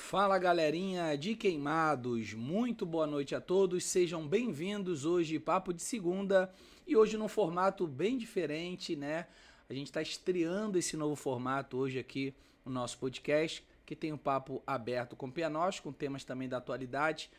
Fala galerinha de Queimados, muito boa noite a todos, sejam bem-vindos hoje Papo de Segunda e hoje num formato bem diferente, né? A gente está estreando esse novo formato hoje aqui no nosso podcast, que tem um papo aberto com o Pianos, com temas também da atualidade,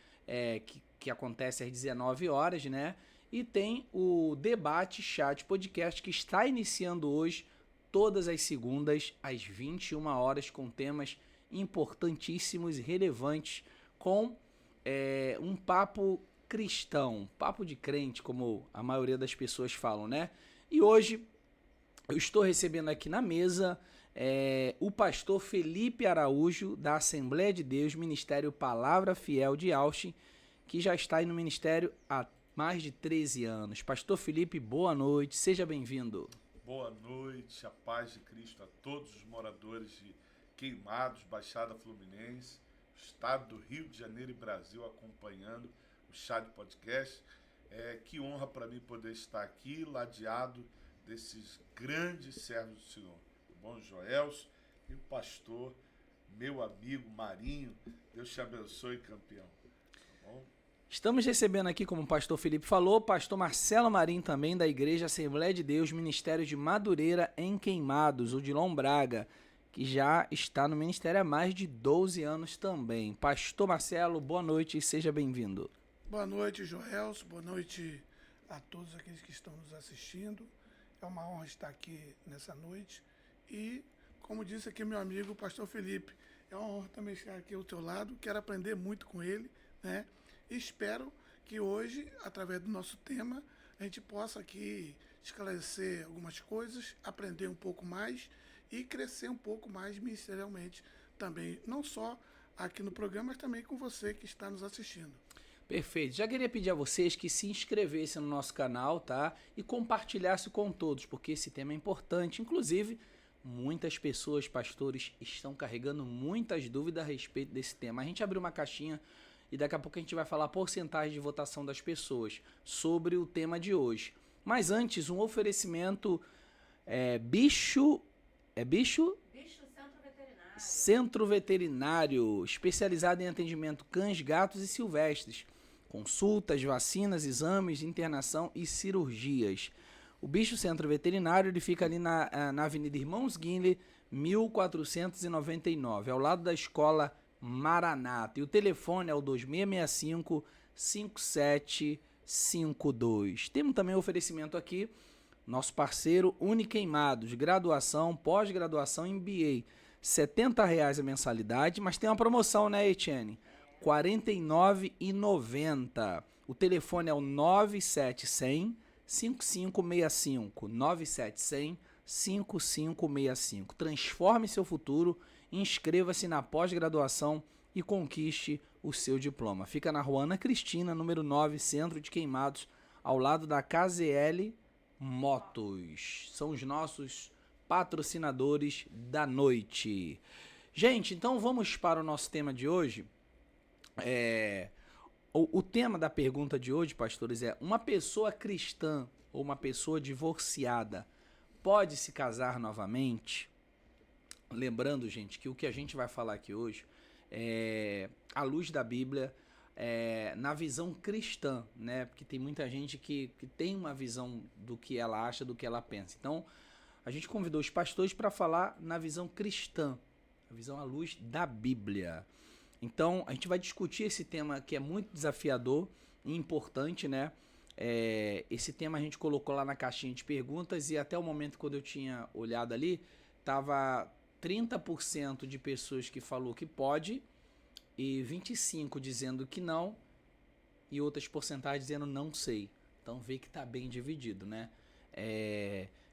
que acontece às 19 horas, né? E tem o Debate Chat Podcast que está iniciando hoje, todas as segundas, às 21 horas, com temas importantíssimos e relevantes, com um papo cristão, papo de crente, como a maioria das pessoas falam, né? E hoje eu estou recebendo aqui na mesa o pastor Felipe Araújo, da Assembleia de Deus, Ministério Palavra Fiel de Austin, que já está aí no ministério há mais de 13 anos. Pastor Felipe, boa noite, seja bem-vindo. Boa noite, a paz de Cristo a todos os moradores de Queimados, Baixada Fluminense, estado do Rio de Janeiro e Brasil acompanhando o Chat Podcast. Que honra para mim poder estar aqui, ladeado desses grandes servos do Senhor, o bom Joelso e o pastor, meu amigo Marinho. Deus te abençoe, campeão. Tá bom? Estamos recebendo aqui, como o pastor Felipe falou, o pastor Marcelo Marim também, da Igreja Assembleia de Deus, Ministério de Madureira em Queimados, o Dilon Braga, que já está no ministério há mais de 12 anos também. Pastor Marcelo, boa noite e seja bem-vindo. Boa noite, Joelso. Boa noite a todos aqueles que estão nos assistindo. É uma honra estar aqui nessa noite. E, como disse aqui meu amigo, o pastor Felipe, é uma honra também estar aqui ao teu lado. Quero aprender muito com ele, né? E espero que hoje, através do nosso tema, a gente possa aqui esclarecer algumas coisas, aprender um pouco mais e crescer um pouco mais ministerialmente também, não só aqui no programa, mas também com você que está nos assistindo. Perfeito. Já queria pedir a vocês que se inscrevessem no nosso canal, tá? E compartilhassem com todos, porque esse tema é importante. Inclusive, muitas pessoas, pastores, estão carregando muitas dúvidas a respeito desse tema. A gente abriu uma caixinha e daqui a pouco a gente vai falar a porcentagem de votação das pessoas sobre o tema de hoje. Mas antes, um oferecimento Bicho Centro Veterinário. Centro Veterinário, especializado em atendimento cães, gatos e silvestres. Consultas, vacinas, exames, internação e cirurgias. O Bicho Centro Veterinário ele fica ali na Avenida Irmãos Guinle, 1499, ao lado da escola Maranata. E o telefone é o 2665-5752. Temos também o oferecimento aqui, nosso parceiro Uniqueimados, graduação, pós-graduação em MBA. R$ 70 a mensalidade, mas tem uma promoção, né, Etienne? R$ 49,90. O telefone é o 9700-5565. 9700-5565. Transforme seu futuro, inscreva-se na pós-graduação e conquiste o seu diploma. Fica na Rua Ana Cristina, número 9, Centro de Queimados, ao lado da KZL Motos. São os nossos patrocinadores da noite. Gente, então vamos para o nosso tema de hoje. O tema da pergunta de hoje, pastores, é: uma pessoa cristã ou uma pessoa divorciada pode se casar novamente? Lembrando, gente, que o que a gente vai falar aqui hoje é à luz da Bíblia, na visão cristã, né? Porque tem muita gente que tem uma visão do que ela acha, do que ela pensa. Então, a gente convidou os pastores para falar na visão cristã, a visão à luz da Bíblia. Então, a gente vai discutir esse tema que é muito desafiador e importante, né? Esse tema a gente colocou lá na caixinha de perguntas e até o momento quando eu tinha olhado ali, tava 30% de pessoas que falou que pode e 25% dizendo que não e outras porcentagens dizendo não sei. Então, vê que tá bem dividido, né?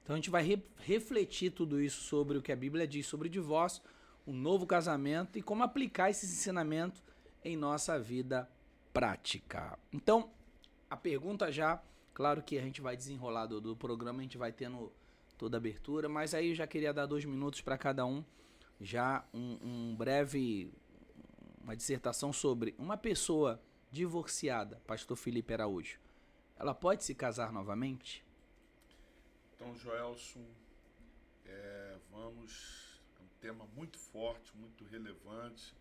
Então, a gente vai refletir tudo isso sobre o que a Bíblia diz sobre o divórcio, um novo casamento e como aplicar esse ensinamento em nossa vida prática. Então, a pergunta já, claro que a gente vai desenrolar do programa, a gente vai tendo toda a abertura, mas aí eu já queria dar 2 minutos para cada um, já uma dissertação sobre uma pessoa divorciada, pastor Felipe Araújo. Ela pode se casar novamente? Então, Joelson, vamos... tema muito forte, muito relevante,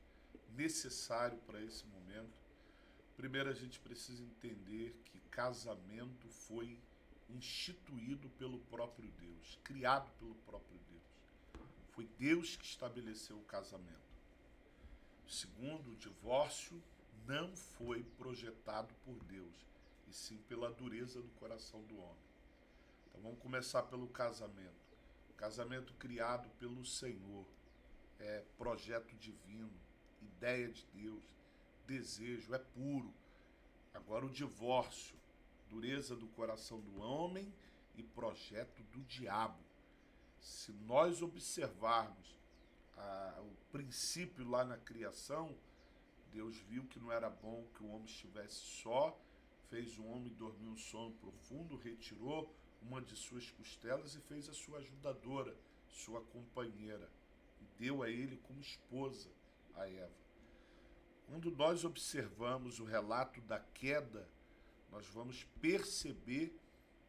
necessário para esse momento. Primeiro, a gente precisa entender que casamento foi instituído pelo próprio Deus, criado pelo próprio Deus. Foi Deus que estabeleceu o casamento. Segundo, o divórcio não foi projetado por Deus, e sim pela dureza do coração do homem. Então vamos começar pelo casamento. Casamento criado pelo Senhor, é projeto divino, ideia de Deus, desejo, é puro. Agora o divórcio, dureza do coração do homem e projeto do diabo. Se nós observarmos o princípio lá na criação, Deus viu que não era bom que o homem estivesse só, fez o homem dormir um sono profundo, retirou uma de suas costelas e fez a sua ajudadora, sua companheira, e deu a ele como esposa, a Eva. Quando nós observamos o relato da queda, nós vamos perceber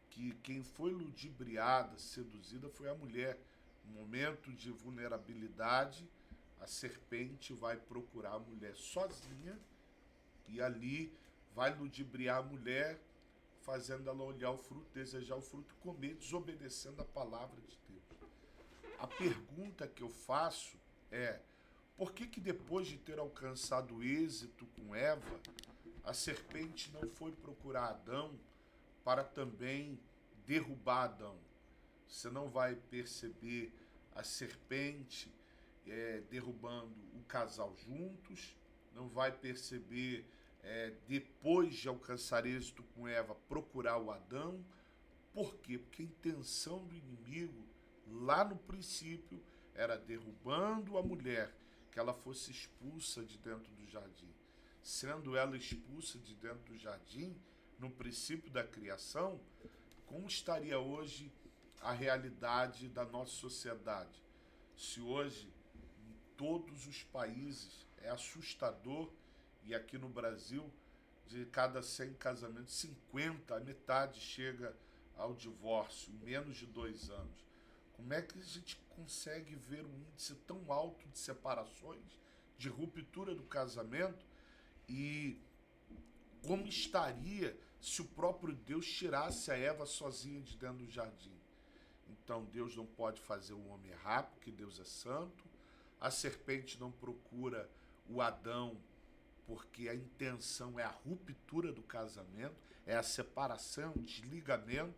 que quem foi ludibriada, seduzida, foi a mulher. No momento de vulnerabilidade, a serpente vai procurar a mulher sozinha e ali vai ludibriar a mulher, fazendo ela olhar o fruto, desejar o fruto e comer, desobedecendo a palavra de Deus. A pergunta que eu faço é: por que depois de ter alcançado êxito com Eva, a serpente não foi procurar Adão para também derrubar Adão? Você não vai perceber a serpente derrubando o casal juntos, não vai perceber, depois de alcançar êxito com Eva, procurar o Adão. Por quê? Porque a intenção do inimigo, lá no princípio, era derrubando a mulher, que ela fosse expulsa de dentro do jardim. Sendo ela expulsa de dentro do jardim, no princípio da criação, como estaria hoje a realidade da nossa sociedade? Se hoje, em todos os países, é assustador, e aqui no Brasil, de cada 100 casamentos, 50, a metade chega ao divórcio em menos de 2 anos. Como é que a gente consegue ver um índice tão alto de separações, de ruptura do casamento? E como estaria se o próprio Deus tirasse a Eva sozinha de dentro do jardim? Então Deus não pode fazer o homem errar, porque Deus é santo. A serpente não procura o Adão, porque a intenção é a ruptura do casamento, é a separação, o desligamento.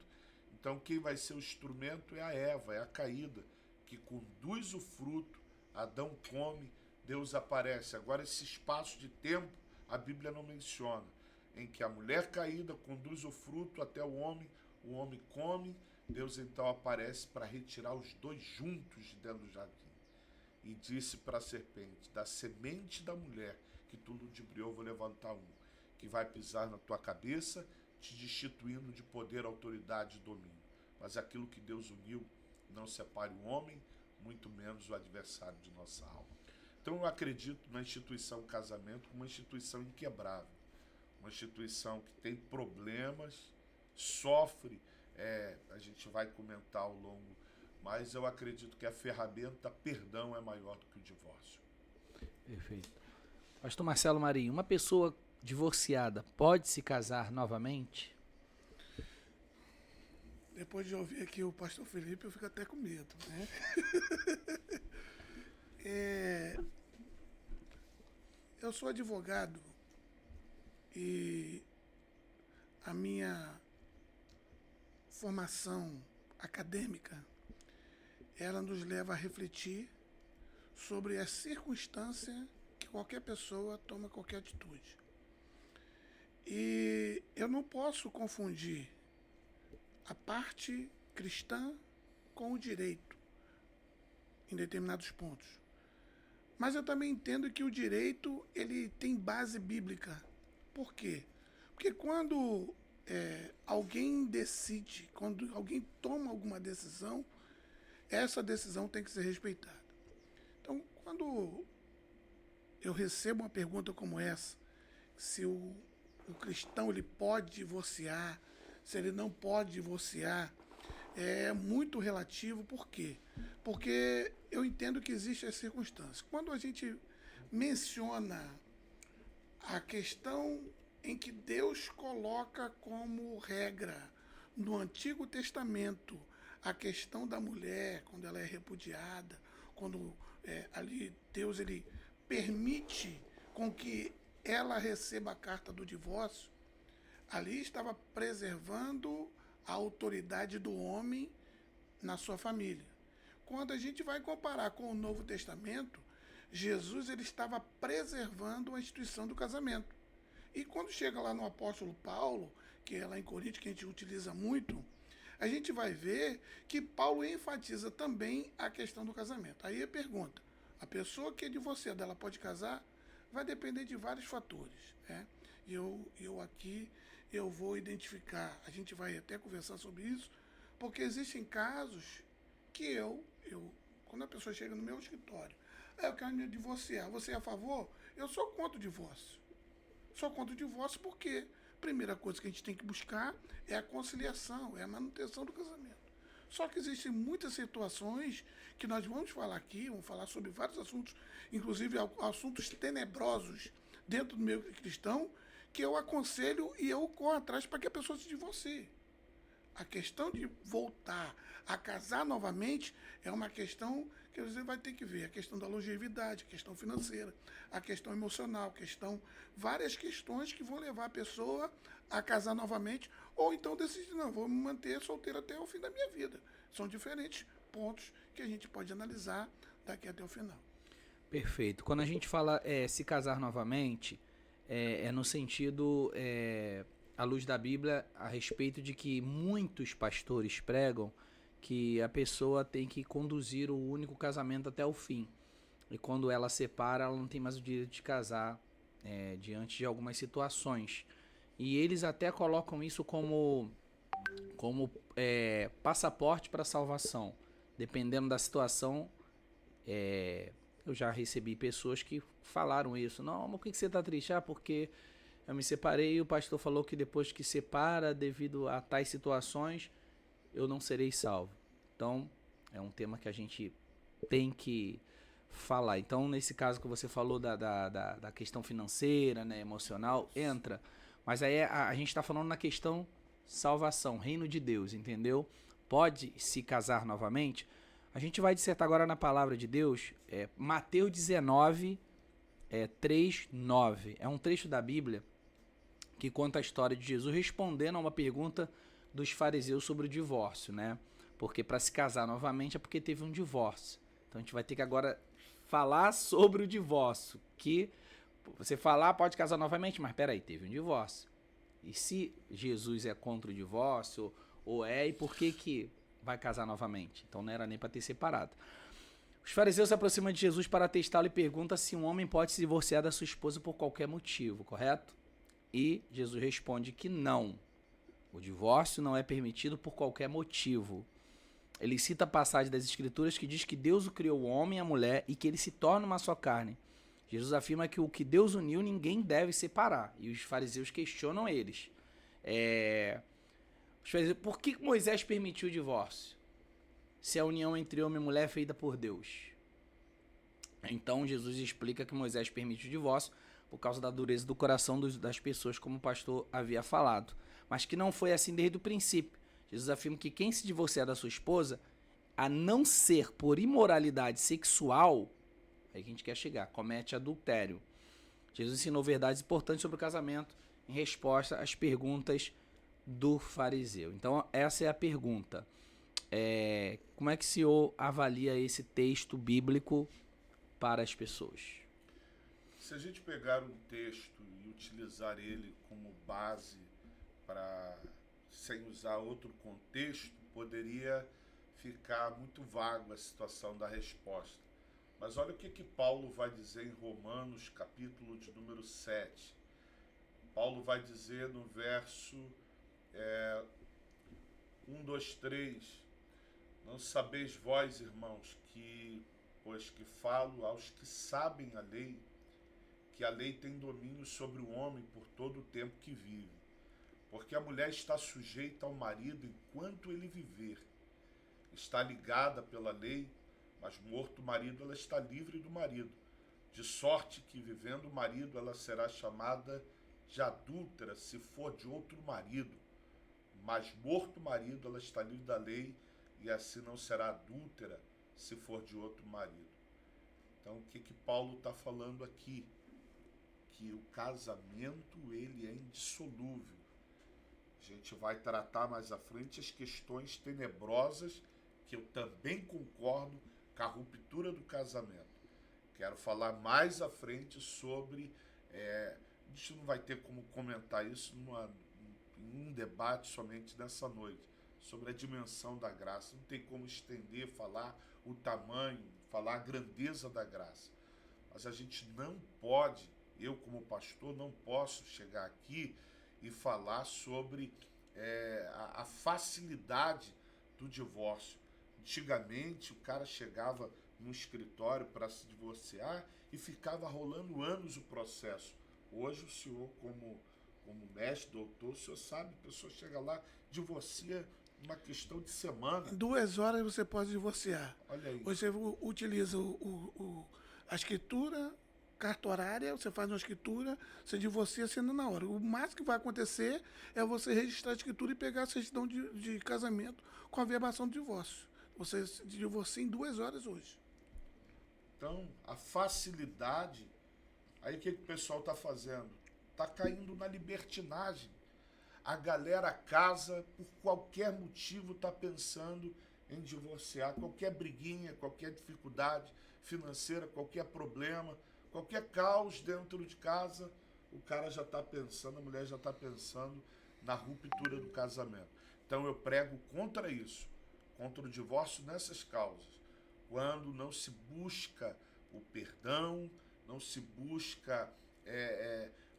Então quem vai ser o instrumento é a Eva, é a caída, que conduz o fruto. Adão come, Deus aparece. Agora esse espaço de tempo a Bíblia não menciona, em que a mulher caída conduz o fruto até o homem come, Deus então aparece para retirar os dois juntos de dentro do jardim. E disse para a serpente: da semente da mulher que tu ludibriou, vou levantar um, que vai pisar na tua cabeça, te destituindo de poder, autoridade e domínio. Mas aquilo que Deus uniu, não separe o homem, muito menos o adversário de nossa alma. Então eu acredito na instituição casamento como uma instituição inquebrável, uma instituição que tem problemas, sofre, a gente vai comentar ao longo, mas eu acredito que a ferramenta perdão é maior do que o divórcio. Perfeito. Pastor Marcelo Marinho, uma pessoa divorciada pode se casar novamente? Depois de ouvir aqui o pastor Felipe, eu fico até com medo, né? Eu sou advogado e a minha formação acadêmica, ela nos leva a refletir sobre a circunstância que qualquer pessoa toma qualquer atitude. E eu não posso confundir a parte cristã com o direito em determinados pontos. Mas eu também entendo que o direito ele tem base bíblica. Por quê? Porque quando alguém decide, quando alguém toma alguma decisão, essa decisão tem que ser respeitada. Então, quando eu recebo uma pergunta como essa, se o cristão ele pode divorciar, se ele não pode divorciar, é muito relativo. Por quê? Porque eu entendo que existem as circunstâncias. Quando a gente menciona a questão em que Deus coloca como regra no Antigo Testamento a questão da mulher, quando ela é repudiada, quando ali Deus ele permite com que ela receba a carta do divórcio, ali estava preservando a autoridade do homem na sua família. Quando a gente vai comparar com o Novo Testamento, Jesus ele estava preservando a instituição do casamento. E quando chega lá no apóstolo Paulo, que é lá em Coríntios, que a gente utiliza muito, a gente vai ver que Paulo enfatiza também a questão do casamento. Aí a pergunta, a pessoa que é divorciada, ela pode casar? Vai depender de vários fatores. Né? Eu aqui, eu vou identificar, a gente vai até conversar sobre isso, porque existem casos que quando a pessoa chega no meu escritório, eu quero me divorciar, você é a favor? Eu sou contra o divórcio. Sou contra o divórcio porque a primeira coisa que a gente tem que buscar é a conciliação, é a manutenção do casamento. Só que existem muitas situações que nós vamos falar aqui, vamos falar sobre vários assuntos, inclusive assuntos tenebrosos dentro do meio cristão, que eu aconselho e eu corro atrás para que a pessoa se divorcie. A questão de voltar a casar novamente é uma questão que você vai ter que ver. A questão da longevidade, a questão financeira, a questão emocional, várias questões que vão levar a pessoa a casar novamente ou então decidir, não, vou me manter solteiro até o fim da minha vida. São diferentes pontos que a gente pode analisar daqui até o final. Perfeito. Quando a gente fala se casar novamente, é no sentido, à luz da Bíblia, a respeito de que muitos pastores pregam que a pessoa tem que conduzir o único casamento até o fim. E quando ela separa, ela não tem mais o direito de casar diante de algumas situações. E eles até colocam isso como passaporte para a salvação. Dependendo da situação, eu já recebi pessoas que falaram isso. Não, mas por que você está triste? Porque eu me separei e o pastor falou que depois que separa, devido a tais situações, eu não serei salvo. Então, é um tema que a gente tem que falar. Então, nesse caso que você falou da questão financeira, né, emocional, entra. Mas aí a gente está falando na questão salvação, reino de Deus, entendeu? Pode se casar novamente? A gente vai dissertar agora na palavra de Deus, Mateus 19, 3, 9. É um trecho da Bíblia que conta a história de Jesus respondendo a uma pergunta dos fariseus sobre o divórcio, né? Porque para se casar novamente é porque teve um divórcio. Então a gente vai ter que agora falar sobre o divórcio, que você falar pode casar novamente, mas peraí, teve um divórcio. E se Jesus é contra o divórcio, e por que vai casar novamente? Então não era nem para ter separado. Os fariseus se aproximam de Jesus para testá-lo e perguntam se um homem pode se divorciar da sua esposa por qualquer motivo, correto? E Jesus responde que não. O divórcio não é permitido por qualquer motivo. Ele cita a passagem das Escrituras que diz que Deus o criou o homem e a mulher e que ele se torna uma só carne. Jesus afirma que o que Deus uniu ninguém deve separar. E os fariseus questionam eles. Por que Moisés permitiu o divórcio? Se a união entre homem e mulher é feita por Deus. Então Jesus explica que Moisés permitiu o divórcio por causa da dureza do coração das pessoas, como o pastor havia falado. Mas que não foi assim desde o princípio. Jesus afirma que quem se divorciar da sua esposa, a não ser por imoralidade sexual, aí que a gente quer chegar, comete adultério. Jesus ensinou verdades importantes sobre o casamento em resposta às perguntas do fariseu. Então essa é a pergunta. Como é que o senhor avalia esse texto bíblico para as pessoas? Se a gente pegar um texto e utilizar ele como base sem usar outro contexto, poderia ficar muito vago a situação da resposta. Mas olha o que Paulo vai dizer em Romanos, capítulo de número 7. Paulo vai dizer no verso 1, 2, 3, não sabeis vós, irmãos, pois que falo aos que sabem a lei, que a lei tem domínio sobre o homem por todo o tempo que vive. Porque a mulher está sujeita ao marido enquanto ele viver. Está ligada pela lei, mas morto o marido, ela está livre do marido. De sorte que, vivendo o marido, ela será chamada de adúltera se for de outro marido. Mas morto o marido, ela está livre da lei, e assim não será adúltera se for de outro marido. Então, o que Paulo está falando aqui? Que o casamento, ele é indissolúvel. A gente vai tratar mais à frente as questões tenebrosas, que eu também concordo com a ruptura do casamento. Quero falar mais à frente sobre... a gente não vai ter como comentar isso em um debate somente nessa noite, sobre a dimensão da graça. Não tem como estender, falar o tamanho, falar a grandeza da graça. Mas a gente não pode, eu como pastor, não posso chegar aqui e falar sobre a facilidade do divórcio. Antigamente, o cara chegava no escritório para se divorciar e ficava rolando anos o processo. Hoje, o senhor, como mestre, doutor, o senhor sabe, a pessoa chega lá, divorcia uma questão de semana. Em 2 horas você pode divorciar. Olha aí. Você utiliza a escritura cartorária, você faz uma escritura, você divorcia sendo na hora. O máximo que vai acontecer é você registrar a escritura e pegar a certidão de casamento com a verbação do divórcio. Você se divorcia em 2 horas hoje. Então, a facilidade... Aí o que o pessoal está fazendo? Está caindo na libertinagem. A galera casa, por qualquer motivo, está pensando em divorciar. Qualquer briguinha, qualquer dificuldade financeira, qualquer problema, qualquer caos dentro de casa, o cara já está pensando, a mulher já está pensando na ruptura do casamento. Então eu prego contra isso, contra o divórcio nessas causas. Quando não se busca o perdão, não se busca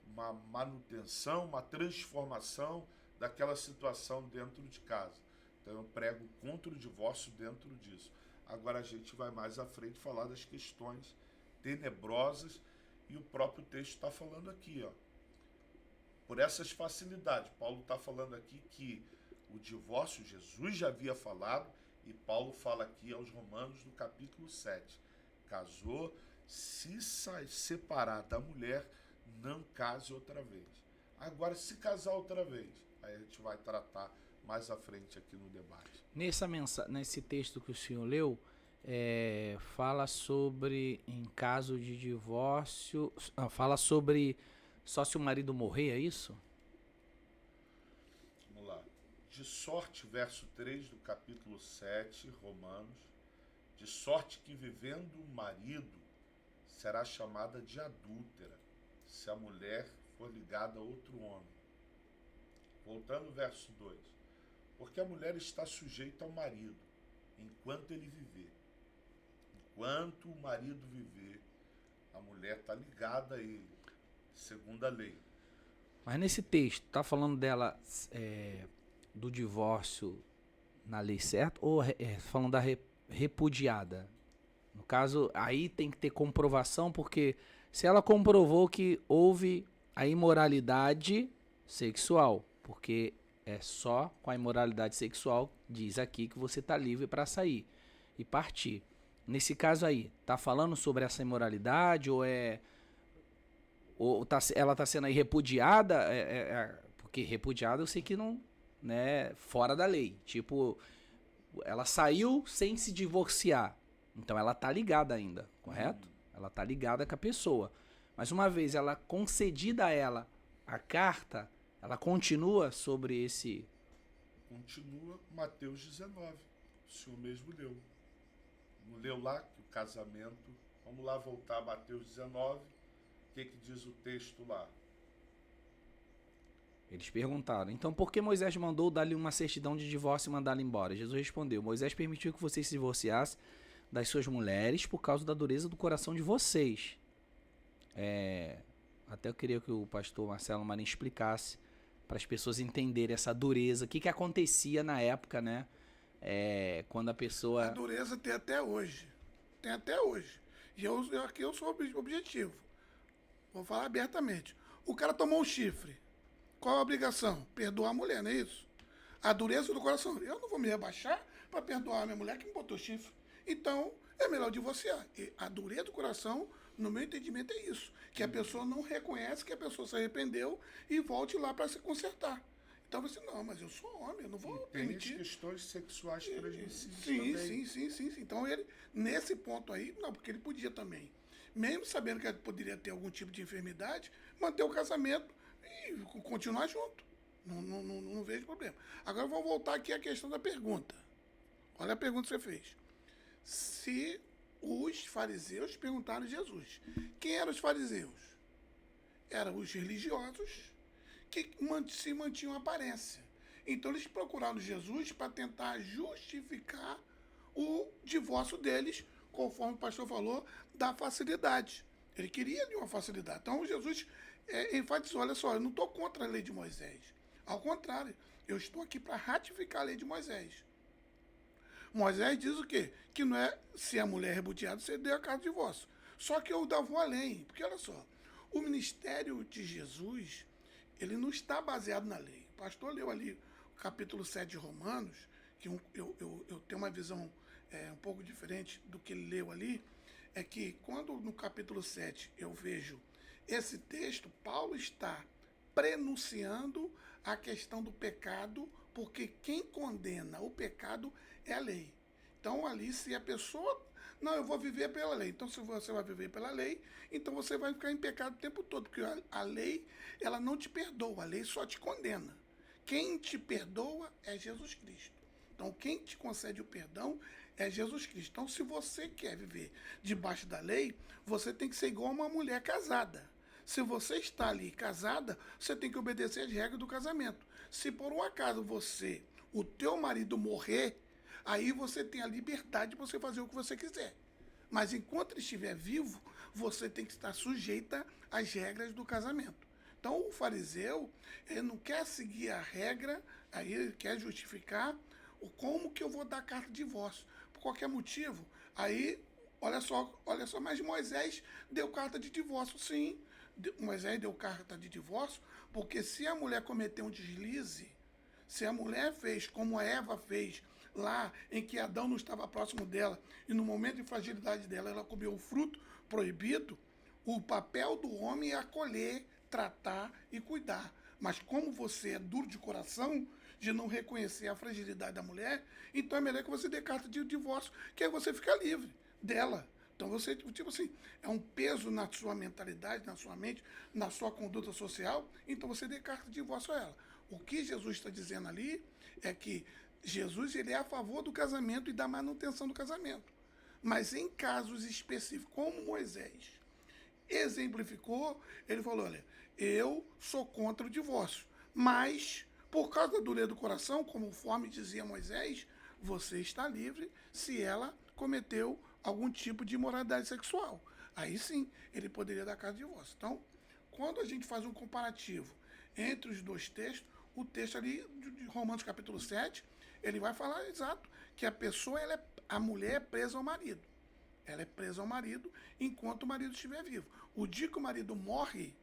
uma manutenção, uma transformação daquela situação dentro de casa. Então eu prego contra o divórcio dentro disso. Agora a gente vai mais à frente falar das questões tenebrosas, e o próprio texto está falando aqui, ó. Por essas facilidades, Paulo está falando aqui que o divórcio, Jesus já havia falado, e Paulo fala aqui aos Romanos no capítulo 7. Casou, se separar da mulher, não case outra vez. Agora, se casar outra vez, aí a gente vai tratar mais à frente aqui no debate. Nesse texto que o senhor leu, fala sobre, em caso de divórcio, fala sobre só se o marido morrer, é isso? Vamos lá. De sorte, verso 3 do capítulo 7, Romanos, de sorte que vivendo o marido será chamada de adúltera, se a mulher for ligada a outro homem. Voltando ao verso 2. Porque a mulher está sujeita ao marido, enquanto ele viver. Enquanto o marido viver, a mulher está ligada a ele, segundo a lei. Mas nesse texto, tá falando dela, do divórcio na lei certa, ou falando da repudiada? No caso, aí tem que ter comprovação, porque se ela comprovou que houve a imoralidade sexual, porque é só com a imoralidade sexual, diz aqui que você está livre para sair e partir. Nesse caso aí, tá falando sobre essa imoralidade, ou ela está sendo aí repudiada? Porque repudiada eu sei que não, né, fora da lei. Tipo, ela saiu sem se divorciar. Então ela tá ligada ainda, correto? Ela tá ligada com a pessoa. Mas uma vez ela concedida a ela a carta, ela continua sobre esse... Continua Mateus 19. O senhor mesmo leu. Não leu lá que o casamento... Vamos lá voltar a Mateus 19. O que diz o texto lá? Eles perguntaram, então por que Moisés mandou dar-lhe uma certidão de divórcio e mandá-lo embora? Jesus respondeu, Moisés permitiu que vocês se divorciassem das suas mulheres por causa da dureza do coração de vocês. Até eu queria que o pastor Marcelo Marinho explicasse para as pessoas entenderem essa dureza. O que acontecia na época, né? Quando a pessoa... A dureza tem até hoje. Tem até hoje. E aqui eu sou objetivo. Vou falar abertamente. O cara tomou um chifre. Qual a obrigação? Perdoar a mulher, não é isso? A dureza do coração. Eu não vou me rebaixar para perdoar a minha mulher que me botou chifre. Então, é melhor divorciar. E a dureza do coração No meu entendimento é isso. Que a pessoa não reconhece que a pessoa se arrependeu e volte lá para se consertar. Então você, não, mas eu sou homem, eu não vou Tem as permitir. questões sexuais transmissíveis Sim, também. sim. Então ele, nesse ponto aí, não, porque ele podia também. Mesmo sabendo que ele poderia ter algum tipo de enfermidade, manter o casamento e continuar junto. Não vejo problema. Agora vamos voltar aqui à questão da pergunta. Olha a pergunta que você fez. Se os fariseus perguntaram a Jesus, quem eram os fariseus? Eram os religiosos que se mantinham aparência. Então eles procuraram Jesus para tentar justificar o divórcio deles, conforme o pastor falou, da facilidade. Ele queria ali uma facilidade. Então Jesus enfatizou, olha só, eu não estou contra a lei de Moisés. Ao contrário, eu estou aqui para ratificar a lei de Moisés. Moisés diz o quê? Que não é se a mulher é repudiada, você deu a carta de divórcio. Só que eu vou além, porque olha só, o ministério de Jesus, ele não está baseado na lei. O pastor leu ali o capítulo 7 de Romanos, que eu tenho uma visão um pouco diferente do que ele leu ali, é que quando no capítulo 7 eu vejo esse texto, Paulo está prenunciando a questão do pecado, porque quem condena o pecado é a lei. Então ali, se a pessoa, não, eu vou viver pela lei. Então se você vai viver pela lei, então você vai ficar em pecado o tempo todo, porque a lei, ela não te perdoa, a lei só te condena. Quem te perdoa é Jesus Cristo. Então quem te concede o perdão é Jesus Cristo. Então se você quer viver debaixo da lei, você tem que ser igual a uma mulher casada. Se você está ali casada, você tem que obedecer as regras do casamento. Se por um acaso o teu marido morrer, aí você tem a liberdade de você fazer o que você quiser. Mas enquanto ele estiver vivo, você tem que estar sujeita às regras do casamento. Então o fariseu, ele não quer seguir a regra, aí ele quer justificar como que eu vou dar carta de divórcio. Por qualquer motivo, aí, olha só, mas Moisés deu carta de divórcio, sim. Moisés deu carta de divórcio, porque se a mulher cometeu um deslize, se a mulher fez como a Eva fez lá, em que Adão não estava próximo dela, e no momento de fragilidade dela, ela comeu o fruto proibido, o papel do homem é acolher, tratar e cuidar. Mas como você é duro de coração, de não reconhecer a fragilidade da mulher, então é melhor que você dê carta de divórcio, que aí você fica livre dela. Então você, tipo assim, é um peso na sua mentalidade, na sua mente, na sua conduta social, então você dê carta de divórcio a ela. O que Jesus está dizendo ali é que Jesus, ele é a favor do casamento e da manutenção do casamento. Mas em casos específicos, como Moisés exemplificou, ele falou, olha, eu sou contra o divórcio, mas por causa da dureza do coração, conforme dizia Moisés, você está livre se ela cometeu algum tipo de imoralidade sexual. Aí sim, ele poderia dar carta de divórcio. Então, quando a gente faz um comparativo entre os dois textos, o texto ali de Romanos capítulo 7, ele vai falar exato que a pessoa, a mulher é presa ao marido. Ela é presa ao marido enquanto o marido estiver vivo. O dia que o marido morre,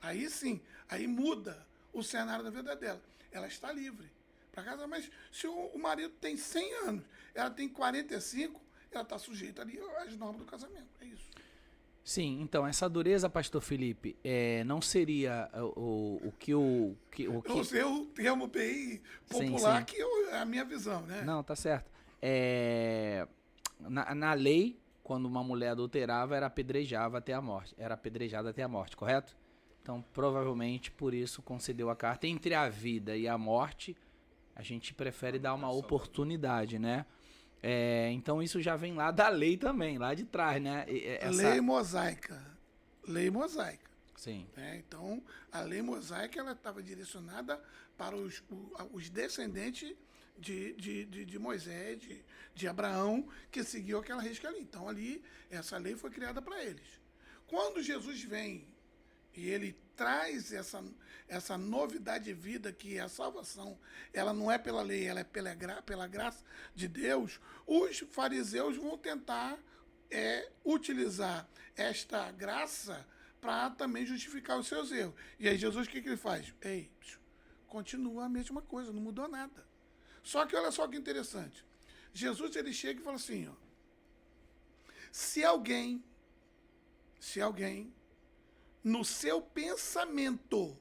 aí sim, aí muda o cenário da vida dela. Ela está livre para casar, mas se o marido tem 100 anos, ela tem 45, ela está sujeita ali às normas do casamento. É isso. Sim, então essa dureza, pastor Felipe, não seria o que o que Eu sei o termo bem popular, sim. que é a minha visão, né? Não, tá certo. Na lei, quando uma mulher adulterava, era apedrejada até a morte, correto? Então, provavelmente, por isso concedeu a carta. Entre a vida e a morte, a gente prefere dar uma oportunidade, né? Então, isso já vem lá da lei também, lá de trás, né? Lei mosaica. Lei mosaica. Sim. Então, a lei mosaica, ela estava direcionada para os descendentes de Moisés, de Abraão, que seguiu aquela risca ali. Então, ali, essa lei foi criada para eles. Quando Jesus vem e ele traz essa novidade de vida, que é a salvação, ela não é pela lei, ela é pela graça de Deus, os fariseus vão tentar utilizar esta graça para também justificar os seus erros. E aí Jesus, o que ele faz? Continua a mesma coisa, não mudou nada. Só que olha só que interessante. Jesus, ele chega e fala assim, ó, se alguém Se alguém, no seu pensamento,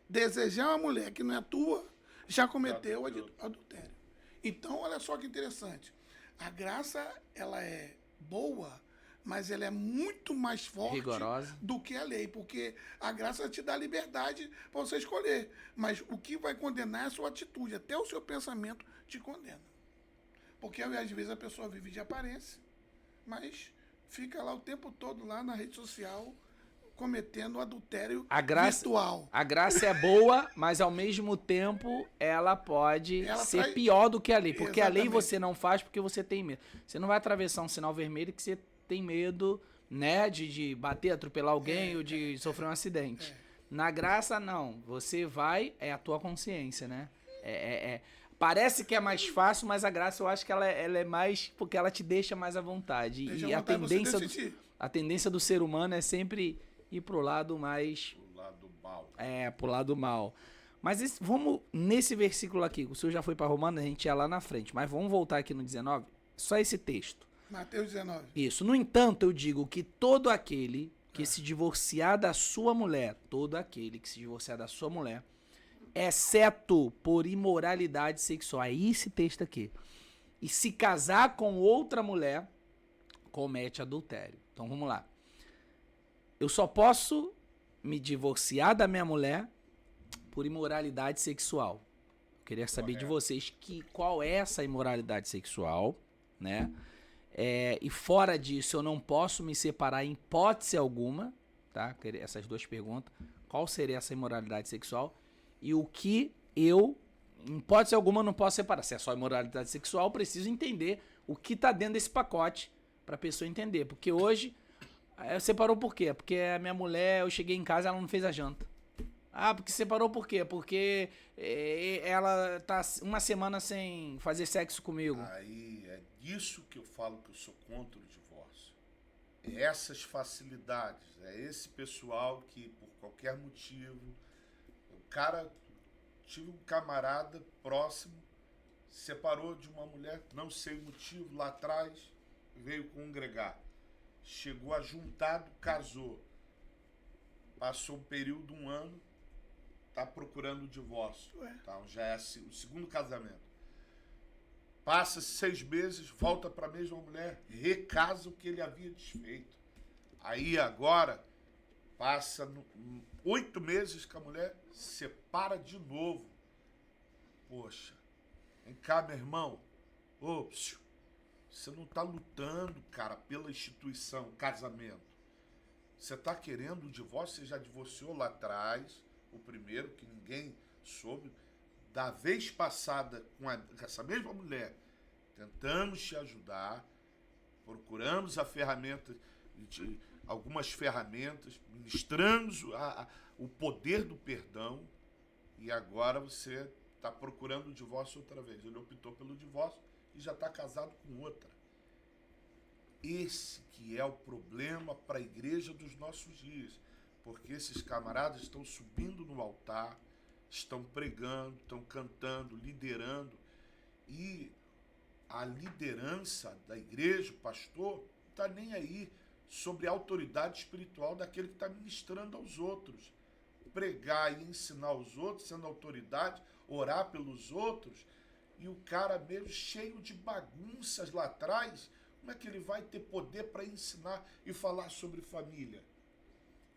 desejar uma mulher que não é tua, já cometeu adultério. Então, olha só que interessante. A graça, ela é boa, mas ela é muito mais forte Rigorosa. do que a lei, porque a graça te dá liberdade para você escolher, mas o que vai condenar é a sua atitude, até o seu pensamento te condena. Porque às vezes a pessoa vive de aparência, mas fica lá o tempo todo lá na rede social cometendo adultério virtual. A graça é boa, mas ao mesmo tempo ela pode ser pior do que a lei. Porque a lei você não faz porque você tem medo. Você não vai atravessar um sinal vermelho que você tem medo, né, de bater, atropelar alguém ou de sofrer um acidente. Na graça, não. Você vai, é a tua consciência, né? Parece que é mais fácil, mas a graça eu acho que ela é mais porque ela te deixa mais à vontade. E a tendência do ser humano é sempre ir pro lado mais... O lado mal. Pro lado mal. Mas vamos nesse versículo aqui. O senhor já foi para Romanos, a gente ia lá na frente. Mas vamos voltar aqui no 19. Só esse texto. Mateus 19. Isso. No entanto, eu digo que todo aquele que se divorciar da sua mulher, exceto por imoralidade sexual, é esse texto aqui, e se casar com outra mulher, comete adultério. Então vamos lá. Eu só posso me divorciar da minha mulher por imoralidade sexual. Eu queria saber de vocês qual é essa imoralidade sexual, né? E fora disso, eu não posso me separar em hipótese alguma, tá? Essas duas perguntas. Qual seria essa imoralidade sexual? E o que eu, em hipótese alguma, não posso separar. Se é só imoralidade sexual, eu preciso entender o que está dentro desse pacote para a pessoa entender. Porque hoje, separou por quê? Porque a minha mulher, eu cheguei em casa e ela não fez a janta. Porque separou por quê? Porque ela tá uma semana sem fazer sexo comigo. Aí é disso que eu falo que eu sou contra o divórcio. É essas facilidades, é esse pessoal que, por qualquer motivo, tive um camarada próximo, separou de uma mulher, não sei o motivo, lá atrás, veio congregar. Chegou a juntado, casou. Passou um período, 1 ano, tá procurando o divórcio. Então, já é o segundo casamento. Passa 6 meses, volta para a mesma mulher, recasa o que ele havia desfeito. Aí agora, passa 8 meses com a mulher, separa de novo. Poxa, vem cá, meu irmão. Você não tá lutando, cara, pela instituição, casamento. Você tá querendo o divórcio, você já divorciou lá atrás, o primeiro, que ninguém soube. Da vez passada, com essa mesma mulher, tentamos te ajudar, procuramos algumas ferramentas, ministramos o poder do perdão, e agora você está procurando o divórcio outra vez. Ele optou pelo divórcio e já está casado com outra. Esse que é o problema para a igreja dos nossos dias, porque esses camaradas estão subindo no altar, estão pregando, estão cantando, liderando, e a liderança da igreja, o pastor, não está nem aí sobre a autoridade espiritual daquele que está ministrando aos outros. Pregar e ensinar aos outros, sendo autoridade, orar pelos outros, e o cara mesmo cheio de bagunças lá atrás, como é que ele vai ter poder para ensinar e falar sobre família?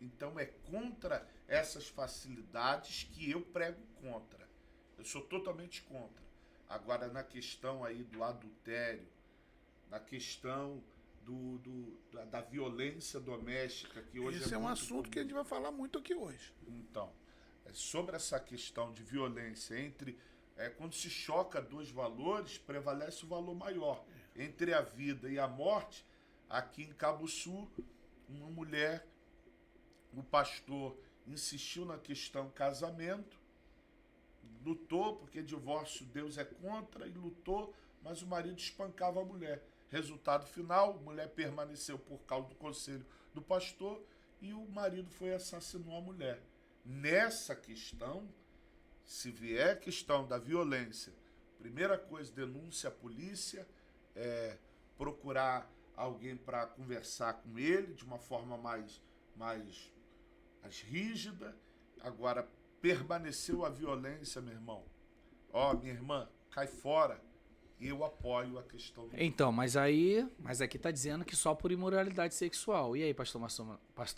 Então é contra essas facilidades que eu prego contra. Eu sou totalmente contra. Agora, na questão aí do adultério, na questão da violência doméstica, que hoje esse é um assunto que a gente vai falar muito aqui hoje. Então, sobre essa questão de violência quando se choca 2 valores, prevalece o valor maior. Entre a vida e a morte, aqui em Cabo Sul, uma mulher, o pastor insistiu na questão casamento, lutou, porque divórcio Deus é contra, e lutou, mas o marido espancava a mulher. Resultado final, a mulher permaneceu por causa do conselho do pastor e o marido foi e assassinou a mulher. Nessa questão, se vier a questão da violência, primeira coisa, denúncia à polícia, procurar alguém para conversar com ele de uma forma mais rígida. Agora, permaneceu a violência, meu irmão. Ó, minha irmã, cai fora. Eu apoio a questão do... Então, mas aqui tá dizendo que só por imoralidade sexual. E aí, pastor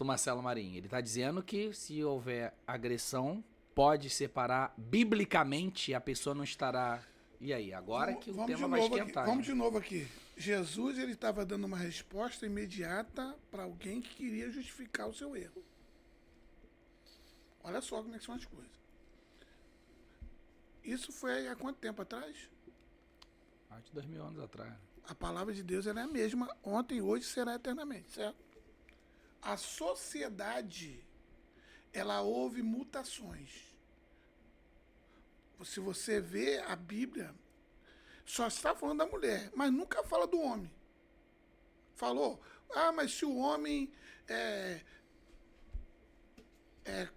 Marcelo Marinho? Ele tá dizendo que se houver agressão, pode separar biblicamente, a pessoa não estará... E aí, agora que o tema vai esquentar. Vamos de novo aqui. Jesus, ele estava dando uma resposta imediata para alguém que queria justificar o seu erro. Olha só como é que são as coisas. Isso foi há quanto tempo atrás? Mais de 2000 anos atrás. A palavra de Deus ela é a mesma ontem, hoje e será eternamente, certo? A sociedade, ela houve mutações. Se você vê a Bíblia, só está falando da mulher, mas nunca fala do homem. Falou, mas se o homem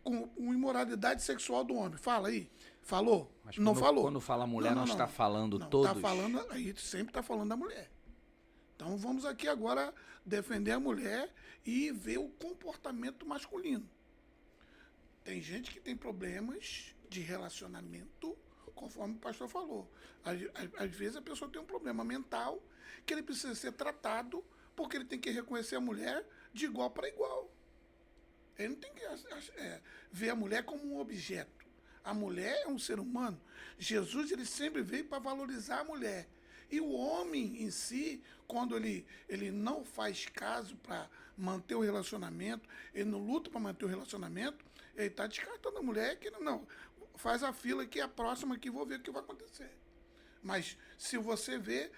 com imoralidade sexual do homem, fala aí. Falou? Mas não falou. Quando fala mulher, não está falando não, todos? Está falando, aí sempre está falando da mulher. Então vamos aqui agora defender a mulher e ver o comportamento masculino. Tem gente que tem problemas de relacionamento, conforme o pastor falou. Às vezes a pessoa tem um problema mental que ele precisa ser tratado porque ele tem que reconhecer a mulher de igual para igual. Ele não tem que ver a mulher como um objeto. A mulher é um ser humano. Jesus ele sempre veio para valorizar a mulher. E o homem em si, quando ele não faz caso para manter o relacionamento, ele não luta para manter o relacionamento, ele está descartando a mulher que não faz a fila que é a próxima que vou ver o que vai acontecer. Mas se você vê,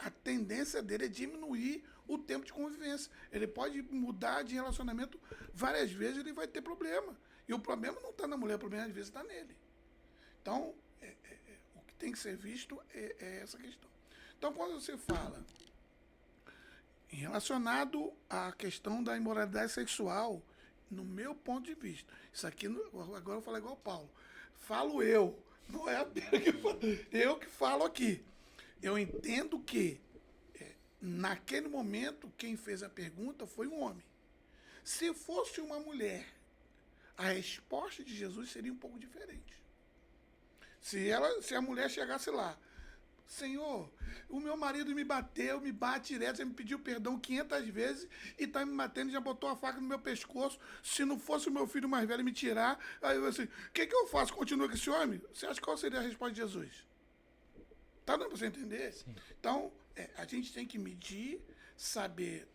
a tendência dele é diminuir o tempo de convivência. Ele pode mudar de relacionamento várias vezes, ele vai ter problema. E o problema não está na mulher, o problema às vezes está nele. Então, o que tem que ser visto é essa questão. Então, quando você fala em relacionado à questão da imoralidade sexual, no meu ponto de vista, isso aqui, agora eu vou falar igual o Paulo, falo eu, não é a Bíblia que fala, eu que falo aqui. Eu entendo que, naquele momento, quem fez a pergunta foi um homem. Se fosse uma mulher, a resposta de Jesus seria um pouco diferente. Se a mulher chegasse lá, Senhor, o meu marido me bateu, me bate direto, você me pediu perdão 500 vezes e está me batendo, já botou a faca no meu pescoço. Se não fosse o meu filho mais velho me tirar, aí eu assim, o que eu faço? Continua com esse homem? Você acha qual seria a resposta de Jesus? Tá dando para você entender? Sim. Então, a gente tem que medir, saber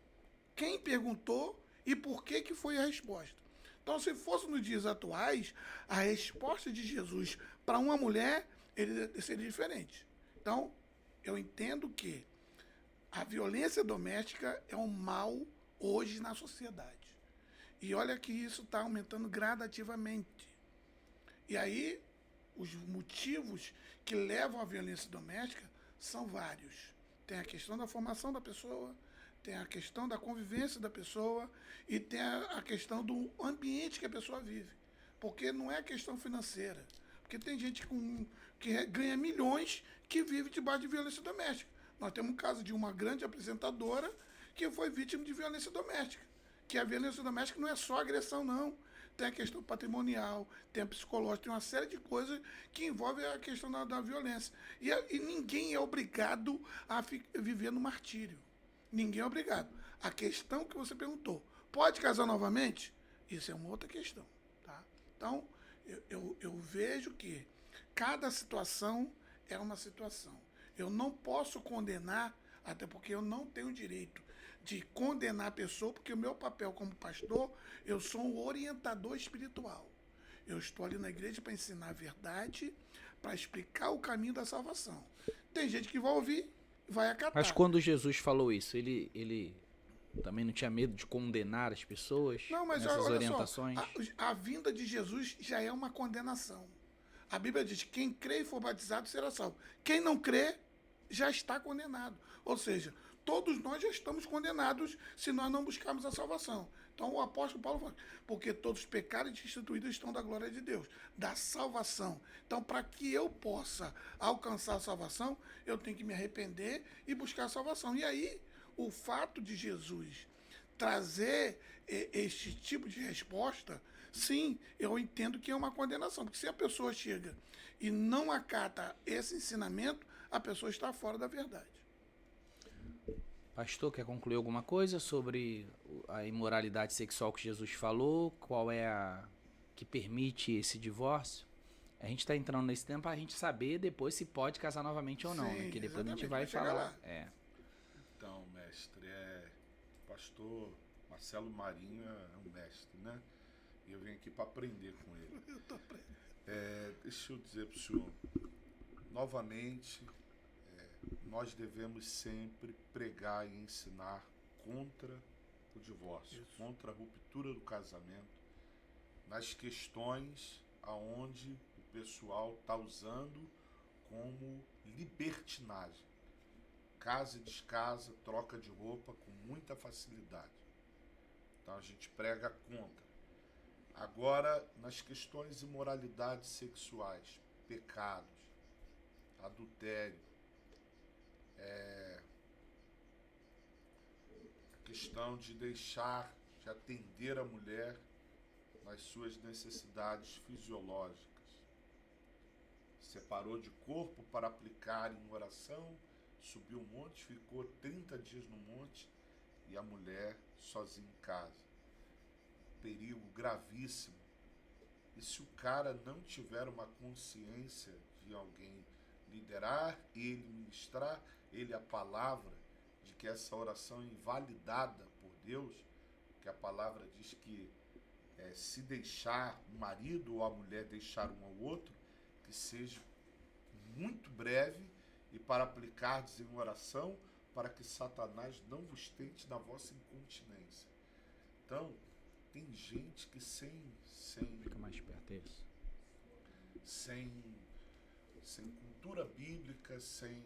quem perguntou e por que foi a resposta. Então, se fosse nos dias atuais, a resposta de Jesus para uma mulher ele seria diferente. Então, eu entendo que a violência doméstica é um mal hoje na sociedade. E olha que isso está aumentando gradativamente. E aí, os motivos que levam à violência doméstica são vários. Tem a questão da formação da pessoa, tem a questão da convivência da pessoa e tem a questão do ambiente que a pessoa vive. Porque não é questão financeira. Porque tem gente que ganha milhões que vive debaixo de violência doméstica. Nós temos um caso de uma grande apresentadora que foi vítima de violência doméstica. Que a violência doméstica não é só agressão, não. Tem a questão patrimonial, tem a psicológica, tem uma série de coisas que envolvem a questão da violência. E ninguém é obrigado a viver no martírio. Ninguém é obrigado. A questão que você perguntou, pode casar novamente? Isso é uma outra questão. Tá? Então, eu vejo que cada situação é uma situação. Eu não posso condenar, até porque eu não tenho direito de condenar a pessoa, porque o meu papel como pastor, eu sou um orientador espiritual. Eu estou ali na igreja para ensinar a verdade, para explicar o caminho da salvação. Tem gente que vai ouvir, vai acatar. Mas quando Jesus falou isso, ele também não tinha medo de condenar as pessoas? Não, mas nessas olha orientações? só, a vinda de Jesus já é uma condenação. A Bíblia diz que quem crê e for batizado será salvo. Quem não crê já está condenado. Ou seja, todos nós já estamos condenados se nós não buscarmos a salvação. Então o apóstolo Paulo fala, porque todos os pecados destituídos estão da glória de Deus, da salvação. Então, para que eu possa alcançar a salvação, eu tenho que me arrepender e buscar a salvação. E aí, o fato de Jesus trazer este tipo de resposta, sim, eu entendo que é uma condenação. Porque se a pessoa chega e não acata esse ensinamento, a pessoa está fora da verdade. Pastor, quer concluir alguma coisa sobre a imoralidade sexual que Jesus falou? Qual é a que permite esse divórcio? A gente está entrando nesse tempo para a gente saber depois se pode casar novamente ou não, né? Sim, Que depois a gente exatamente, vai vai chegar falar. lá. Então, mestre, pastor Marcelo Marinho é um mestre, né? E eu venho aqui para aprender com ele. Eu tô aprendendo. Deixa eu dizer para o senhor, novamente, nós devemos sempre pregar e ensinar contra o divórcio, Isso. contra a ruptura do casamento, nas questões aonde o pessoal está usando como libertinagem. Casa e descasa, troca de roupa com muita facilidade. Então a gente prega contra. Agora, nas questões de imoralidades sexuais, pecados, adultério, a questão de deixar de atender a mulher nas suas necessidades fisiológicas. Separou de corpo para aplicar em oração, subiu um monte, ficou 30 dias no monte e a mulher sozinha em casa. Perigo gravíssimo. E se o cara não tiver uma consciência de alguém liderar, ele ministrar, ele a palavra, de que essa oração é invalidada por Deus, que a palavra diz que se deixar o marido ou a mulher deixar um ao outro, que seja muito breve e para aplicardes em oração, para que Satanás não vos tente na vossa incontinência. Então, tem gente que Fica mais perto, é isso. sem cultura bíblica, sem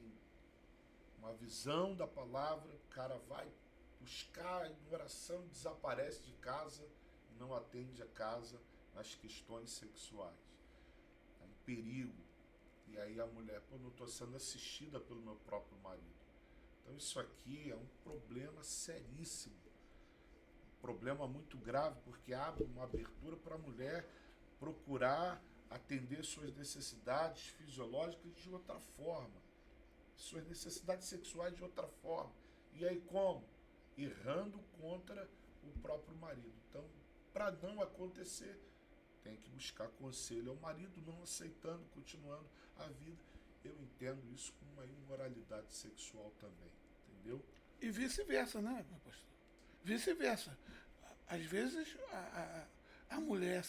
uma visão da palavra, o cara vai buscar em oração, desaparece de casa, não atende a casa nas questões sexuais. É um perigo. E aí a mulher, não estou sendo assistida pelo meu próprio marido. Então isso aqui é um problema seríssimo. Um problema muito grave, porque abre uma abertura para a mulher procurar atender suas necessidades fisiológicas de outra forma. Suas necessidades sexuais de outra forma. E aí como? Errando contra o próprio marido. Então, para não acontecer, tem que buscar conselho ao marido, não aceitando, continuando a vida. Eu entendo isso como uma imoralidade sexual também, entendeu? E vice-versa, né, pastor? Vice-versa. Às vezes a mulher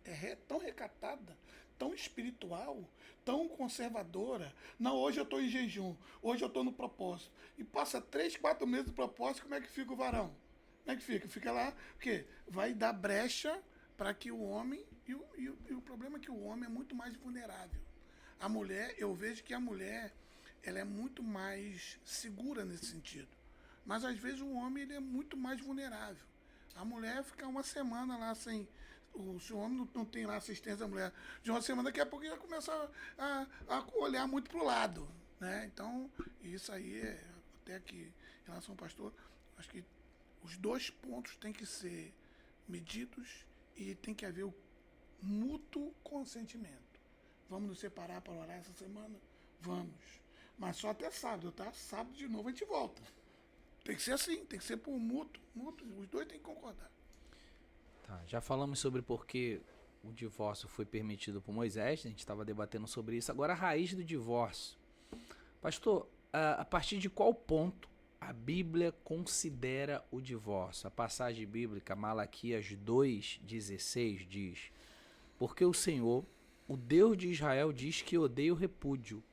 é tão recatada, tão espiritual, tão conservadora. Não, hoje eu estou em jejum, hoje eu estou no propósito. E passa 3, 4 meses do propósito, como é que fica o varão? Como é que fica? Fica lá, porque vai dar brecha para que o homem... E o problema é que o homem é muito mais vulnerável. A mulher, eu vejo que a mulher, ela é muito mais segura nesse sentido. Mas às vezes o homem, ele é muito mais vulnerável. A mulher fica uma semana lá sem... Se o homem não tem lá assistência da mulher de uma semana, daqui a pouco ele já começa a olhar muito pro lado, né? Então, isso aí até aqui, em relação ao pastor, acho que os 2 pontos têm que ser medidos e tem que haver o mútuo consentimento. Vamos nos separar para orar essa semana? Vamos. Mas só até sábado, tá? Sábado de novo a gente volta. Tem que ser assim, tem que ser por mútuo. Os 2 têm que concordar. Tá, já falamos sobre por que o divórcio foi permitido por Moisés, a gente estava debatendo sobre isso. Agora a raiz do divórcio. Pastor, a partir de qual ponto a Bíblia considera o divórcio? A passagem bíblica Malaquias 2,16 diz: porque o Senhor, o Deus de Israel, diz que odeia o repúdio,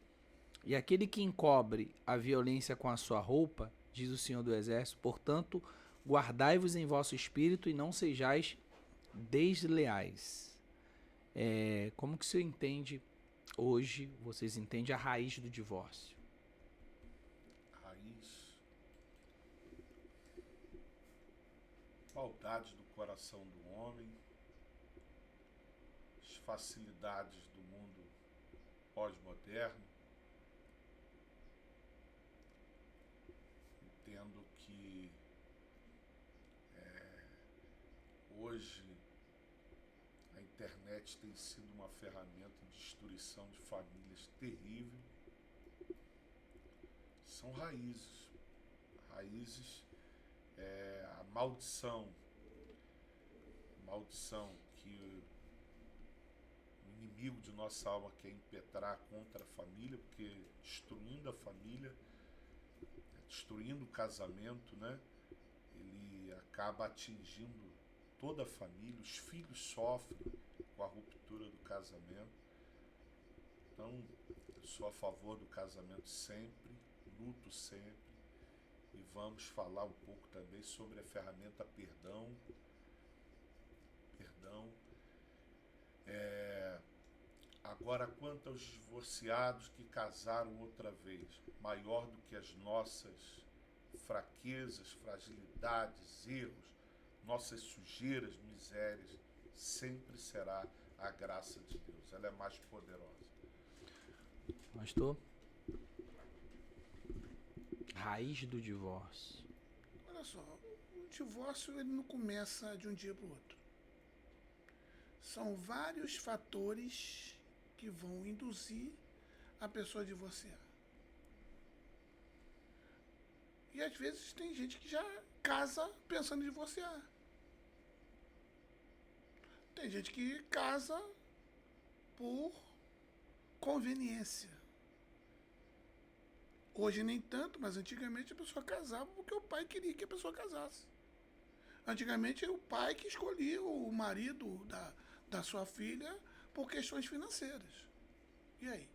e aquele que encobre a violência com a sua roupa, diz o Senhor do Exército, portanto, guardai-vos em vosso espírito e não sejais desleais. Como que o senhor entende hoje, vocês entendem a raiz do divórcio? Raiz, maldade do coração do homem, as facilidades do mundo pós-moderno. Entendo que hoje a internet tem sido uma ferramenta de destruição de famílias terrível. São raízes. Raízes, a maldição que o inimigo de nossa alma quer impetrar contra a família, porque destruindo a família, destruindo o casamento, né? Ele acaba atingindo toda a família, os filhos sofrem com a ruptura do casamento. Então, eu sou a favor do casamento sempre, luto sempre, e vamos falar um pouco também sobre a ferramenta perdão. Agora, quanto aos divorciados que casaram outra vez, maior do que as nossas fraquezas, fragilidades, erros, nossas sujeiras, misérias, sempre será a graça de Deus. Ela é mais poderosa. Pastor? Raiz do divórcio. Olha só, o divórcio ele não começa de um dia para o outro. São vários fatores que vão induzir a pessoa a divorciar. E às vezes tem gente que já casa pensando em divorciar. Tem gente que casa por conveniência. Hoje nem tanto, mas antigamente a pessoa casava porque o pai queria que a pessoa casasse. Antigamente era o pai que escolhia o marido da sua filha por questões financeiras. E aí?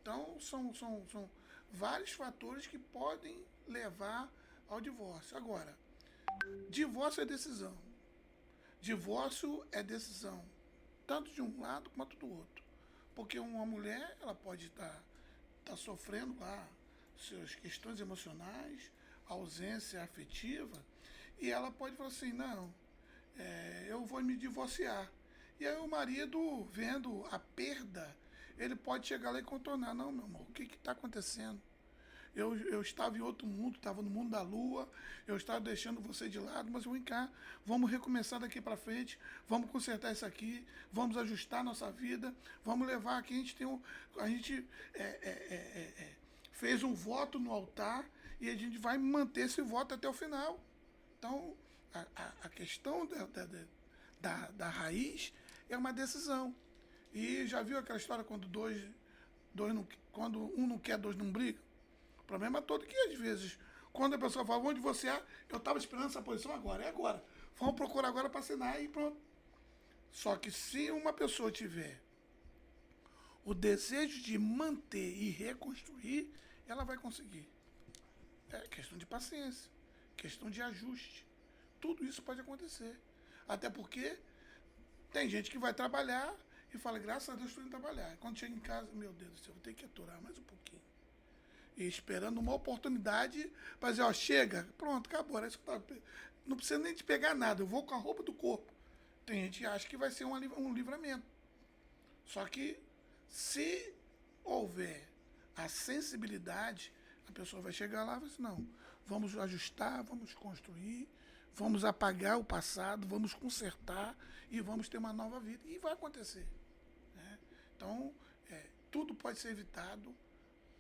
Então, são vários fatores que podem levar ao divórcio. Agora, divórcio é decisão. Divórcio é decisão, tanto de um lado quanto do outro. Porque uma mulher, ela pode estar sofrendo lá suas questões emocionais, ausência afetiva, e ela pode falar assim, não, eu vou me divorciar. E aí o marido, vendo a perda, ele pode chegar lá e contornar. Não, meu amor, o que está acontecendo? Eu estava em outro mundo, estava no mundo da lua, eu estava deixando você de lado, mas vem cá, vamos recomeçar daqui para frente, vamos consertar isso aqui, vamos ajustar a nossa vida, vamos levar aqui, a gente fez um voto no altar e a gente vai manter esse voto até o final. Então, a questão da raiz é uma decisão. E já viu aquela história quando quando um não quer, dois não brigam? O problema todo é que, às vezes, quando a pessoa fala, vamos divorciar, eu estava esperando essa posição agora, é agora. Vamos procurar agora para assinar e pronto. Só que se uma pessoa tiver o desejo de manter e reconstruir, ela vai conseguir. É questão de paciência, questão de ajuste. Tudo isso pode acontecer. Até porque tem gente que vai trabalhar e fala, graças a Deus estou indo trabalhar. Quando chega em casa, meu Deus do céu, vou ter que aturar mais um pouquinho. E esperando uma oportunidade para dizer, ó, chega, pronto, acabou. Era isso que eu tava... Não precisa nem de pegar nada, eu vou com a roupa do corpo. Tem gente que acha que vai ser um livramento. Só que se houver a sensibilidade, a pessoa vai chegar lá e vai dizer, não, vamos ajustar, vamos construir, vamos apagar o passado, vamos consertar e vamos ter uma nova vida. E vai acontecer. Né? Então, tudo pode ser evitado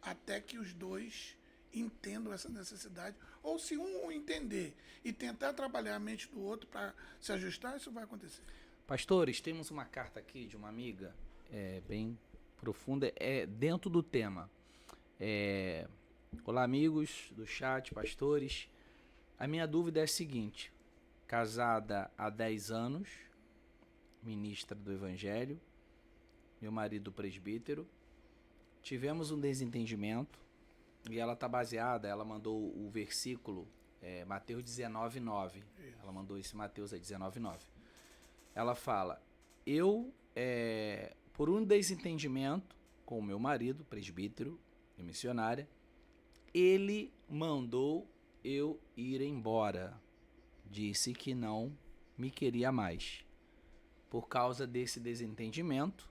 até que os dois entendam essa necessidade. Ou se um entender e tentar trabalhar a mente do outro para se ajustar, isso vai acontecer. Pastores, temos uma carta aqui de uma amiga, bem profunda, dentro do tema. Olá, amigos do chat, pastores. A minha dúvida é a seguinte: casada há 10 anos, ministra do Evangelho, meu marido presbítero, tivemos um desentendimento e ela está baseada, ela mandou o versículo Mateus 19:9. Ela mandou esse Mateus 19:9. Ela fala, por um desentendimento com o meu marido, presbítero e missionária, ele mandou eu ir embora. Disse que não me queria mais. Por causa desse desentendimento,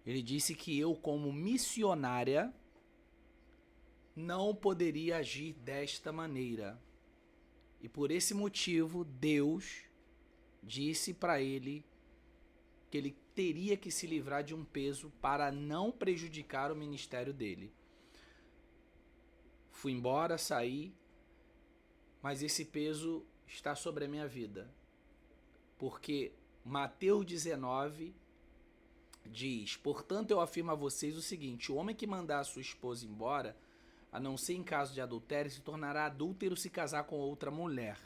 ele disse que eu, como missionária, não poderia agir desta maneira. E por esse motivo, Deus disse para ele que ele teria que se livrar de um peso para não prejudicar o ministério dele. Fui embora, saí, mas esse peso está sobre a minha vida. Porque Mateus 19 diz: portanto, eu afirmo a vocês o seguinte: o homem que mandar a sua esposa embora, a não ser em caso de adultério, se tornará adúltero se casar com outra mulher.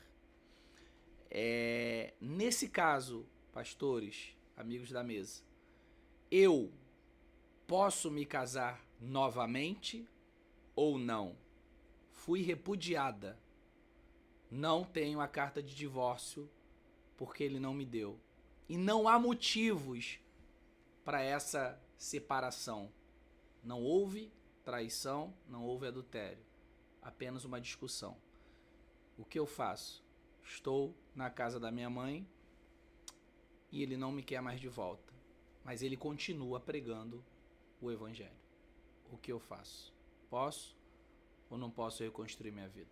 Nesse caso, pastores, amigos da mesa, eu posso me casar novamente ou não? Fui repudiada. Não tenho a carta de divórcio porque ele não me deu. E não há motivos para essa separação. Não houve traição, não houve adultério. Apenas uma discussão. O que eu faço? Estou na casa da minha mãe e ele não me quer mais de volta. Mas ele continua pregando o evangelho. O que eu faço? Posso ou não posso reconstruir minha vida?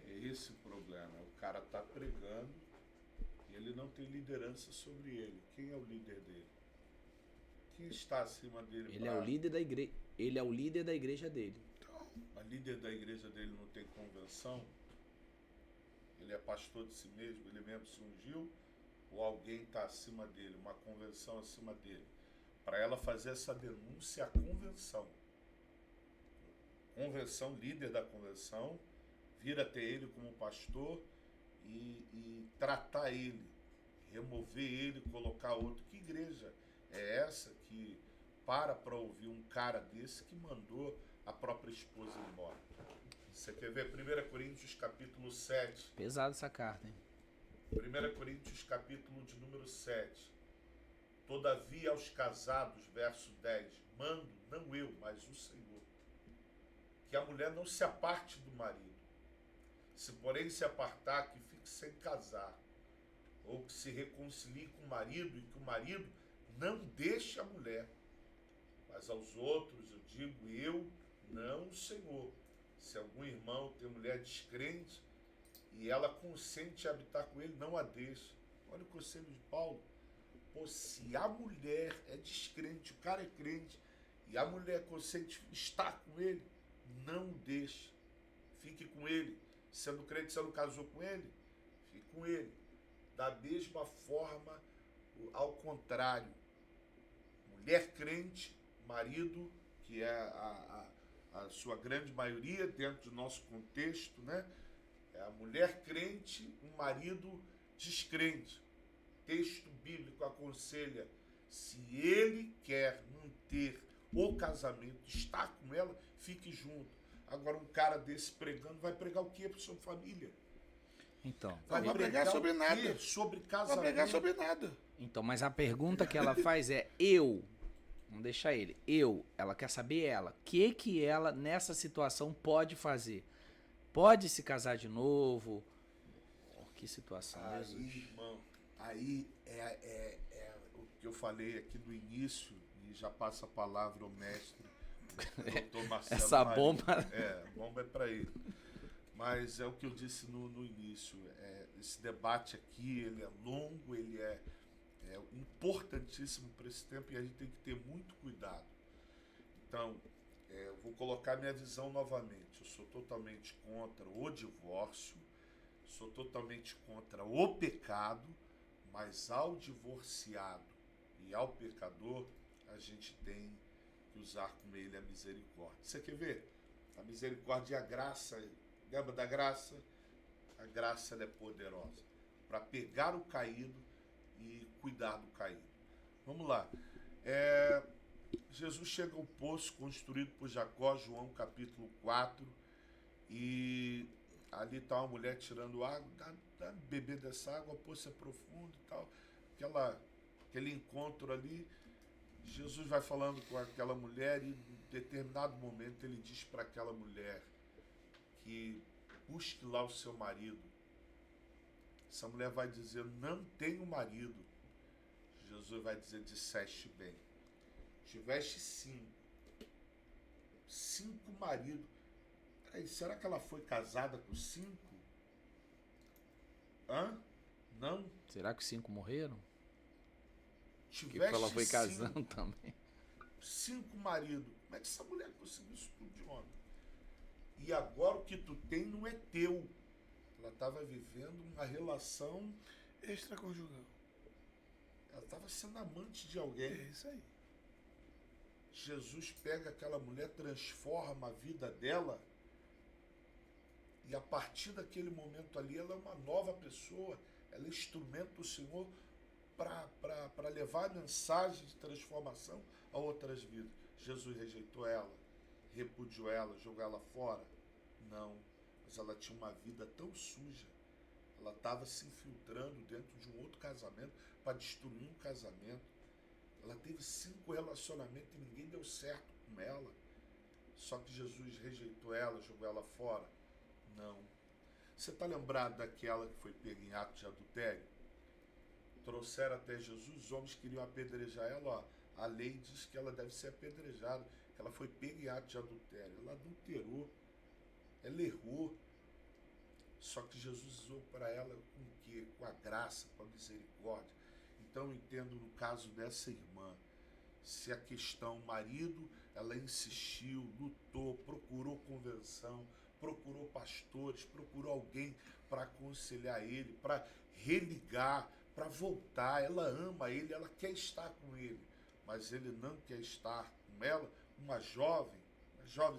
É esse o problema. O cara está pregando e ele não tem liderança sobre ele. Quem é o líder dele? Quem está acima dele? Ele é o líder da igreja. Ele é o líder da igreja dele. A líder da igreja dele não tem convenção? Ele é pastor de si mesmo? Ele mesmo se ungiu? Ou alguém está acima dele, uma convenção acima dele? Para ela fazer essa denúncia à convenção. Convenção, líder da convenção, vir até ele como pastor e tratar ele, remover ele, colocar outro. Que igreja é essa que para ouvir um cara desse que mandou a própria esposa embora? Você quer ver 1 Coríntios capítulo 7? Pesado essa carta, hein? 1 Coríntios capítulo de número 7. Todavia aos casados, verso 10, mando, não eu, mas o Senhor, que a mulher não se aparte do marido. Se porém se apartar, que fique sem casar, ou que se reconcilie com o marido, e que o marido não deixe a mulher. Mas aos outros eu digo, eu, não o Senhor. Se algum irmão tem mulher descrente e ela consente em habitar com ele, não a deixe. Olha o conselho de Paulo. Pô, se a mulher é descrente, o cara é crente, e a mulher consente estar com ele, não o deixe. Fique com ele. Sendo crente, você não casou com ele? Fique com ele. Da mesma forma, ao contrário. Mulher crente, marido, que é a sua grande maioria dentro do nosso contexto, né? É a mulher crente, um marido descrente. Texto bíblico aconselha, se ele quer manter o casamento, estar com ela, fique junto. Agora um cara desse pregando, vai pregar o quê para sua família? Então, Vai pregar sobre nada. Sobre Não casamento. vai pregar sobre nada. então, mas a pergunta que ela faz é, vamos deixar ele, ela quer saber ela, o que ela nessa situação pode fazer? Pode se casar de novo? Que situação, Aí, Jesus. irmão, aí é o que eu falei aqui no início, e já passa a palavra ao mestre, doutor Marcelo Essa Marinho. bomba... A bomba é para ele. Mas é o que eu disse no início, esse debate aqui, ele é longo, ele é importantíssimo para esse tempo e a gente tem que ter muito cuidado. Então, eu vou colocar minha visão novamente. Eu sou totalmente contra o divórcio, sou totalmente contra o pecado, mas ao divorciado e ao pecador, a gente tem que usar com ele a misericórdia. Você quer ver? A misericórdia e a graça, lembra da graça? A graça ela é poderosa para pegar o caído e cuidar do caído. Vamos lá. Jesus chega ao poço construído por Jacó, João capítulo 4, e ali está uma mulher tirando água, dá beber dessa água, o poço é profundo e tal. Aquele encontro ali, Jesus vai falando com aquela mulher e em determinado momento ele diz para aquela mulher que busque lá o seu marido. Essa mulher vai dizer, não tenho marido. Jesus vai dizer, disseste bem. Tiveste 5 maridos. Peraí, será que ela foi casada com 5? Não? Será que 5 morreram? Que Tiveste ela foi 5, casando também. 5 maridos. Como é que essa mulher conseguiu isso tudo de homem? E agora o que tu tem não é teu. Ela estava vivendo uma relação, Extraconjugal. ela estava sendo amante de É alguém. isso aí. Jesus pega aquela mulher, transforma a vida dela, e a partir daquele momento ali ela é uma nova pessoa, ela é instrumento do Senhor para levar a mensagem de transformação a outras vidas. Jesus rejeitou ela, repudiou ela, jogou ela fora? Não, mas ela tinha uma vida tão suja, ela estava se infiltrando dentro de um outro casamento para destruir um casamento. Ela teve 5 relacionamentos e ninguém deu certo com ela. Só que Jesus rejeitou ela, jogou ela fora? Não. Você está lembrado daquela que foi pega em ato de adultério? Trouxeram até Jesus, os homens queriam apedrejar ela. Ó, a lei diz que ela deve ser apedrejada, que ela foi pega em ato de adultério. Ela adulterou, ela errou. Só que Jesus usou para ela com o quê? Com a graça, com a misericórdia. Então eu entendo no caso dessa irmã, se a questão marido, ela insistiu, lutou, procurou convenção, procurou pastores, procurou alguém para aconselhar ele, para religar, para voltar. Ela ama ele, ela quer estar com ele, mas ele não quer estar com ela. Uma jovem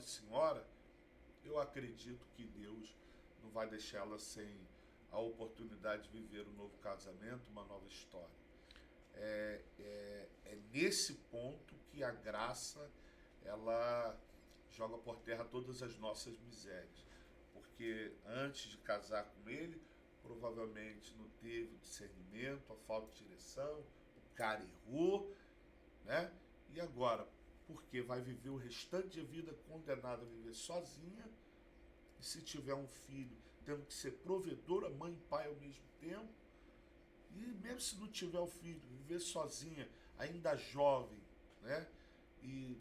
senhora, eu acredito que Deus não vai deixar ela sem a oportunidade de viver um novo casamento, uma nova história. É nesse ponto que a graça, ela joga por terra todas as nossas misérias. Porque antes de casar com ele, provavelmente não teve discernimento, a falta de direção, o cara errou, né? E agora, porque vai viver o restante da vida condenada a viver sozinha, e se tiver um filho, tendo que ser provedora, mãe e pai ao mesmo tempo, e mesmo se não tiver o filho, viver sozinha, ainda jovem, né? E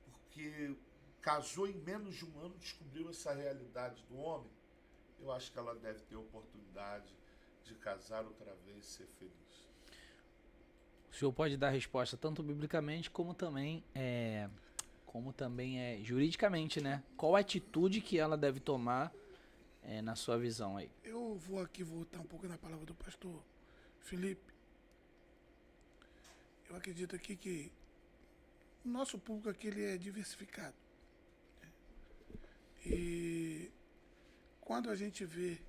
porque casou em menos de um ano, descobriu essa realidade do homem, eu acho que ela deve ter oportunidade de casar outra vez e ser feliz. O senhor pode dar resposta tanto biblicamente como também juridicamente, né? Qual a atitude que ela deve tomar na sua visão aí? Eu vou aqui voltar um pouco na palavra do pastor Felipe. Eu acredito aqui que o nosso público aqui ele é diversificado. E quando a gente vê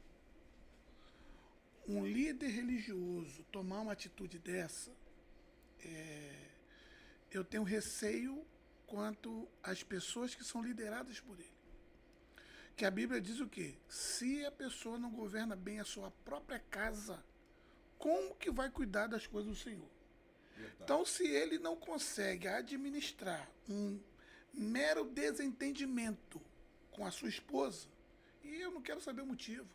um líder religioso tomar uma atitude dessa, eu tenho receio quanto às pessoas que são lideradas por ele. Que a Bíblia diz o quê? Se a pessoa não governa bem a sua própria casa, como que vai cuidar das coisas do Senhor? Verdade. Então, se ele não consegue administrar um mero desentendimento com a sua esposa, e eu não quero saber o motivo,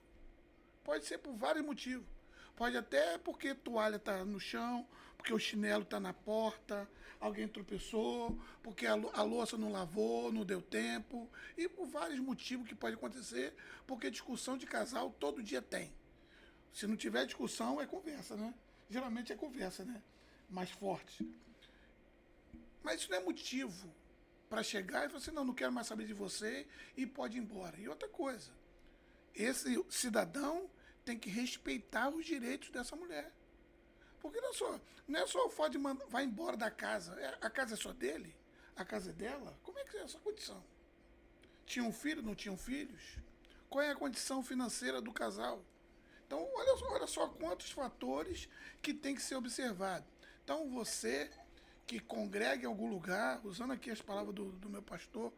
pode ser por vários motivos, pode até porque a toalha está no chão, porque o chinelo está na porta, alguém tropeçou, porque a louça não lavou, não deu tempo, e por vários motivos que pode acontecer, porque discussão de casal todo dia tem. Se não tiver discussão, é conversa, né? Geralmente é conversa, né? Mais forte. Mas isso não é motivo para chegar e falar assim, não quero mais saber de você e pode ir embora. E outra coisa, esse cidadão tem que respeitar os direitos dessa mulher. Porque não é só o fato de vai embora da casa. A casa é só dele? A casa é dela? Como é que é essa condição? Tinha um filho, não tinham filhos? Qual é a condição financeira do casal? Então, olha só quantos fatores que tem que ser observado. Então, você que congrega em algum lugar, usando aqui as palavras do meu pastor,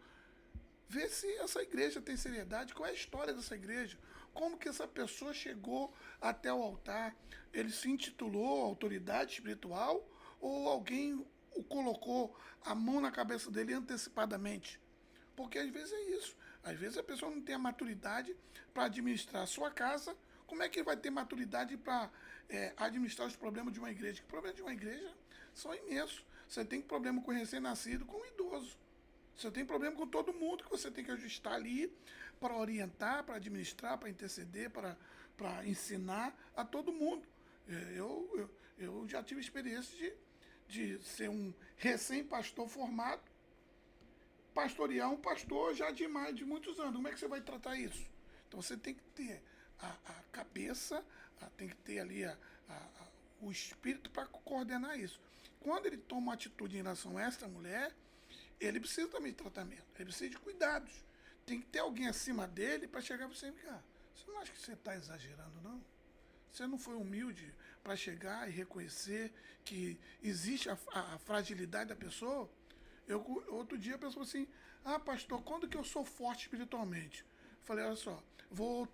vê se essa igreja tem seriedade, qual é a história dessa igreja, como que essa pessoa chegou até o altar, ele se intitulou autoridade espiritual ou alguém o colocou a mão na cabeça dele antecipadamente? Porque às vezes é isso, às vezes a pessoa não tem a maturidade para administrar a sua casa. Como é que ele vai ter maturidade para administrar os problemas de uma igreja? Os problemas de uma igreja são imensos. Você tem problema com o recém-nascido, com o idoso. Você tem problema com todo mundo que você tem que ajustar ali para orientar, para administrar, para interceder, para ensinar a todo mundo. Eu já tive experiência de ser um recém-pastor formado, pastorear um pastor já de mais de muitos anos. Como é que você vai tratar isso? Então você tem que ter a cabeça, tem que ter ali o espírito para coordenar isso. Quando ele toma uma atitude em relação a essa mulher, ele precisa também de tratamento, ele precisa de cuidados. Tem que ter alguém acima dele para chegar para você e ficar. Você não acha que você está exagerando, não? Você não foi humilde para chegar e reconhecer que existe a fragilidade da pessoa? Outro dia a pessoa assim, pastor, quando que eu sou forte espiritualmente? Eu falei, olha só, vou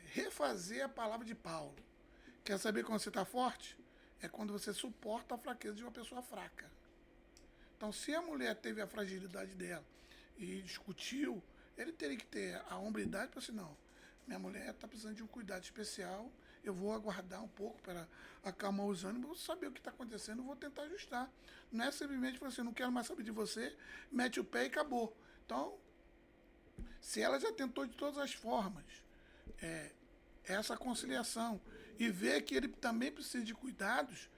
refazer a palavra de Paulo. Quer saber quando você está forte? É quando você suporta a fraqueza de uma pessoa fraca. Então, se a mulher teve a fragilidade dela e discutiu, ele teria que ter a hombridade para assim, não, minha mulher está precisando de um cuidado especial, eu vou aguardar um pouco para acalmar os ânimos, vou saber o que está acontecendo, vou tentar ajustar. Não é simplesmente falar assim, não quero mais saber de você, mete o pé e acabou. Então, se ela já tentou de todas as formas essa conciliação e vê que ele também precisa de cuidados,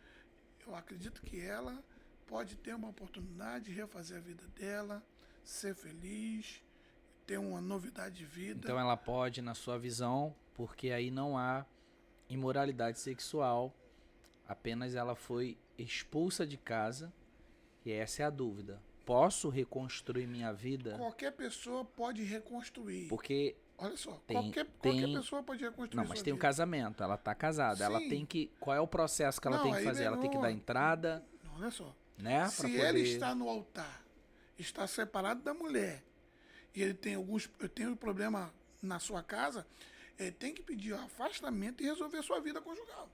eu acredito que ela pode ter uma oportunidade de refazer a vida dela, ser feliz, ter uma novidade de vida. Então ela pode, na sua visão, porque aí não há imoralidade sexual, apenas ela foi expulsa de casa, e essa é a dúvida. Posso reconstruir minha vida? Qualquer pessoa pode reconstruir. Porque olha só, tem- qualquer tem- pessoa pode reconstruir. não, mas sua tem um vida. casamento, ela tá casada, ela Sim. tem que, qual é o processo que ela Não, tem que aí fazer? Ela tem que não. dar entrada, Não, olha só. né, pra Se ele poder... está no altar, está separado da mulher, e ele tem um problema na sua casa, ele tem que pedir o afastamento e resolver sua vida conjugal.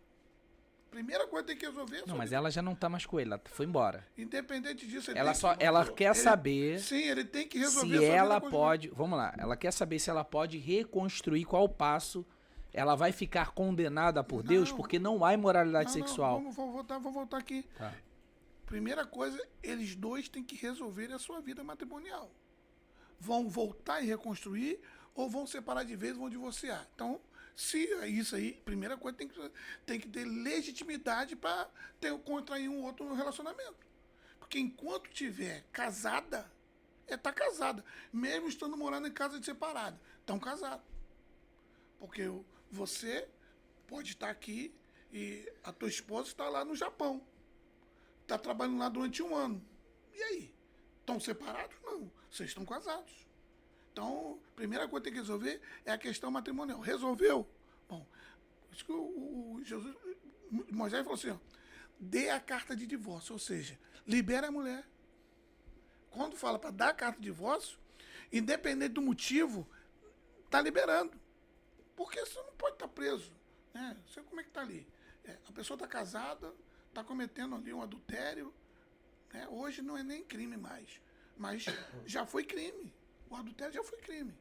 Primeira coisa que tem que resolver é Não, sua mas vida. ela já não tá mais com ele, ela foi embora. Independente disso, ele Ela tem só, que, ela quer saber Sim, ele tem que resolver se sua ela vida conjugal. pode, vamos lá, ela quer saber se ela pode reconstruir qual passo ela vai ficar condenada por Deus, Não. porque não há imoralidade Não, sexual. vou voltar aqui. Tá. Primeira coisa, eles dois têm que resolver a sua vida matrimonial. Vão voltar e reconstruir ou vão separar de vez, vão divorciar. Então, se é isso aí, primeira coisa, tem que ter legitimidade para contrair um outro relacionamento. Porque enquanto tiver casada, tá casada. Mesmo estando morando em casa de separada, estão casados. Porque você pode estar aqui e a tua esposa está lá no Japão. Está trabalhando lá durante um ano. E aí? Estão separados? Não. Vocês estão casados. Então, a primeira coisa que tem que resolver é a questão matrimonial. Resolveu? Bom, isso que Moisés falou assim, ó, dê a carta de divórcio, ou seja, libera a mulher. Quando fala para dar a carta de divórcio, independente do motivo, está liberando. Porque você não pode estar preso. Né? Você como é que está ali? A pessoa está casada, está cometendo ali um adultério. Né? Hoje não é nem crime mais. Mas já foi crime. O adultério já foi crime.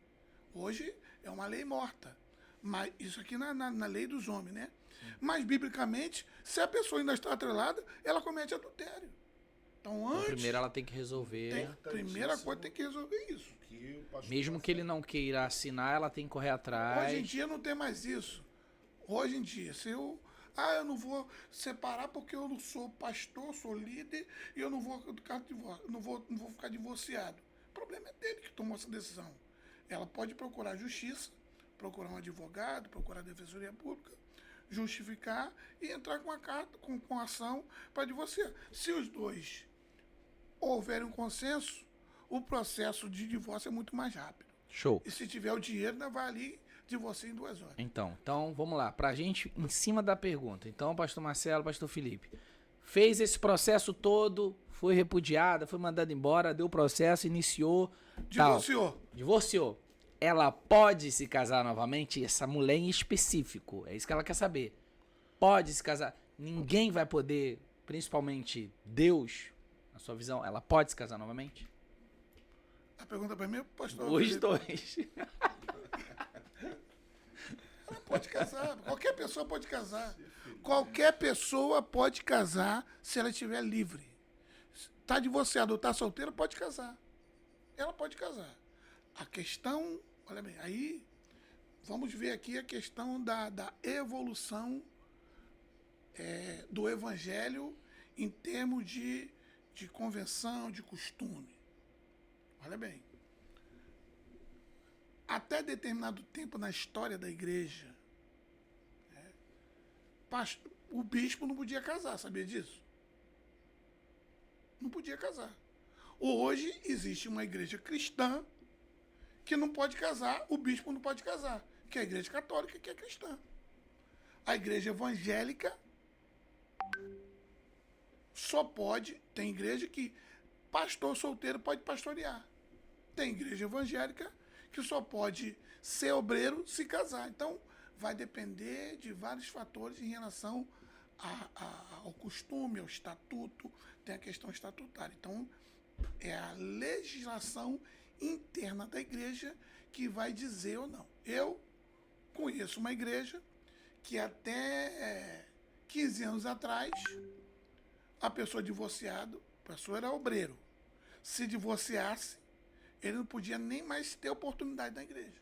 Hoje é uma lei morta. Mas isso aqui na lei dos homens, né? Sim. Mas, biblicamente, se a pessoa ainda está atrelada, ela comete adultério. Então, antes... Então, primeiro ela tem que resolver. Primeira coisa, tem que resolver isso. Mesmo que ele não queira assinar, ela tem que correr atrás. Hoje em dia não tem mais isso. Hoje em dia, se eu não vou separar porque eu não sou pastor, sou líder e eu não vou ficar divorciado. O problema é dele que tomou essa decisão. Ela pode procurar justiça, procurar um advogado, procurar a defensoria pública, justificar e entrar com a carta, com ação para divorciar. Se os dois houverem um consenso, o processo de divórcio é muito mais rápido. Show. E se tiver o dinheiro, ainda vai ali, divorcia em 2 horas. Então, vamos lá. Pra gente, em cima da pergunta. Então, pastor Marcelo, pastor Felipe, fez esse processo todo, foi repudiada, foi mandada embora, deu o processo, iniciou. Divorciou. Tal. Divorciou. Ela pode se casar novamente? Essa mulher em específico. É isso que ela quer saber. Pode se casar. Ninguém vai poder, principalmente Deus, na sua visão, ela pode se casar novamente? A pergunta para mim, pastor. Os dois. Ela pode casar. Qualquer pessoa pode casar. Qualquer pessoa pode casar se ela estiver livre. Está divorciada ou está solteira, pode casar. Ela pode casar. A questão, olha bem, aí vamos ver aqui a questão da evolução do evangelho em termos de convenção, de costume. Olha bem. Até determinado tempo na história da igreja, o bispo não podia casar, sabia disso? Não podia casar. Hoje existe uma igreja cristã que não pode casar, o bispo não pode casar, que é a igreja católica, que é cristã. A igreja evangélica só pode, tem igreja que pastor solteiro pode pastorear. Tem igreja evangélica que só pode ser obreiro se casar. Então, vai depender de vários fatores em relação ao costume, ao estatuto, tem a questão estatutária. Então, é a legislação interna da igreja que vai dizer ou não. Eu conheço uma igreja que até 15 anos atrás, a pessoa divorciada, a pessoa era obreiro. Se divorciasse, ele não podia nem mais ter oportunidade na igreja.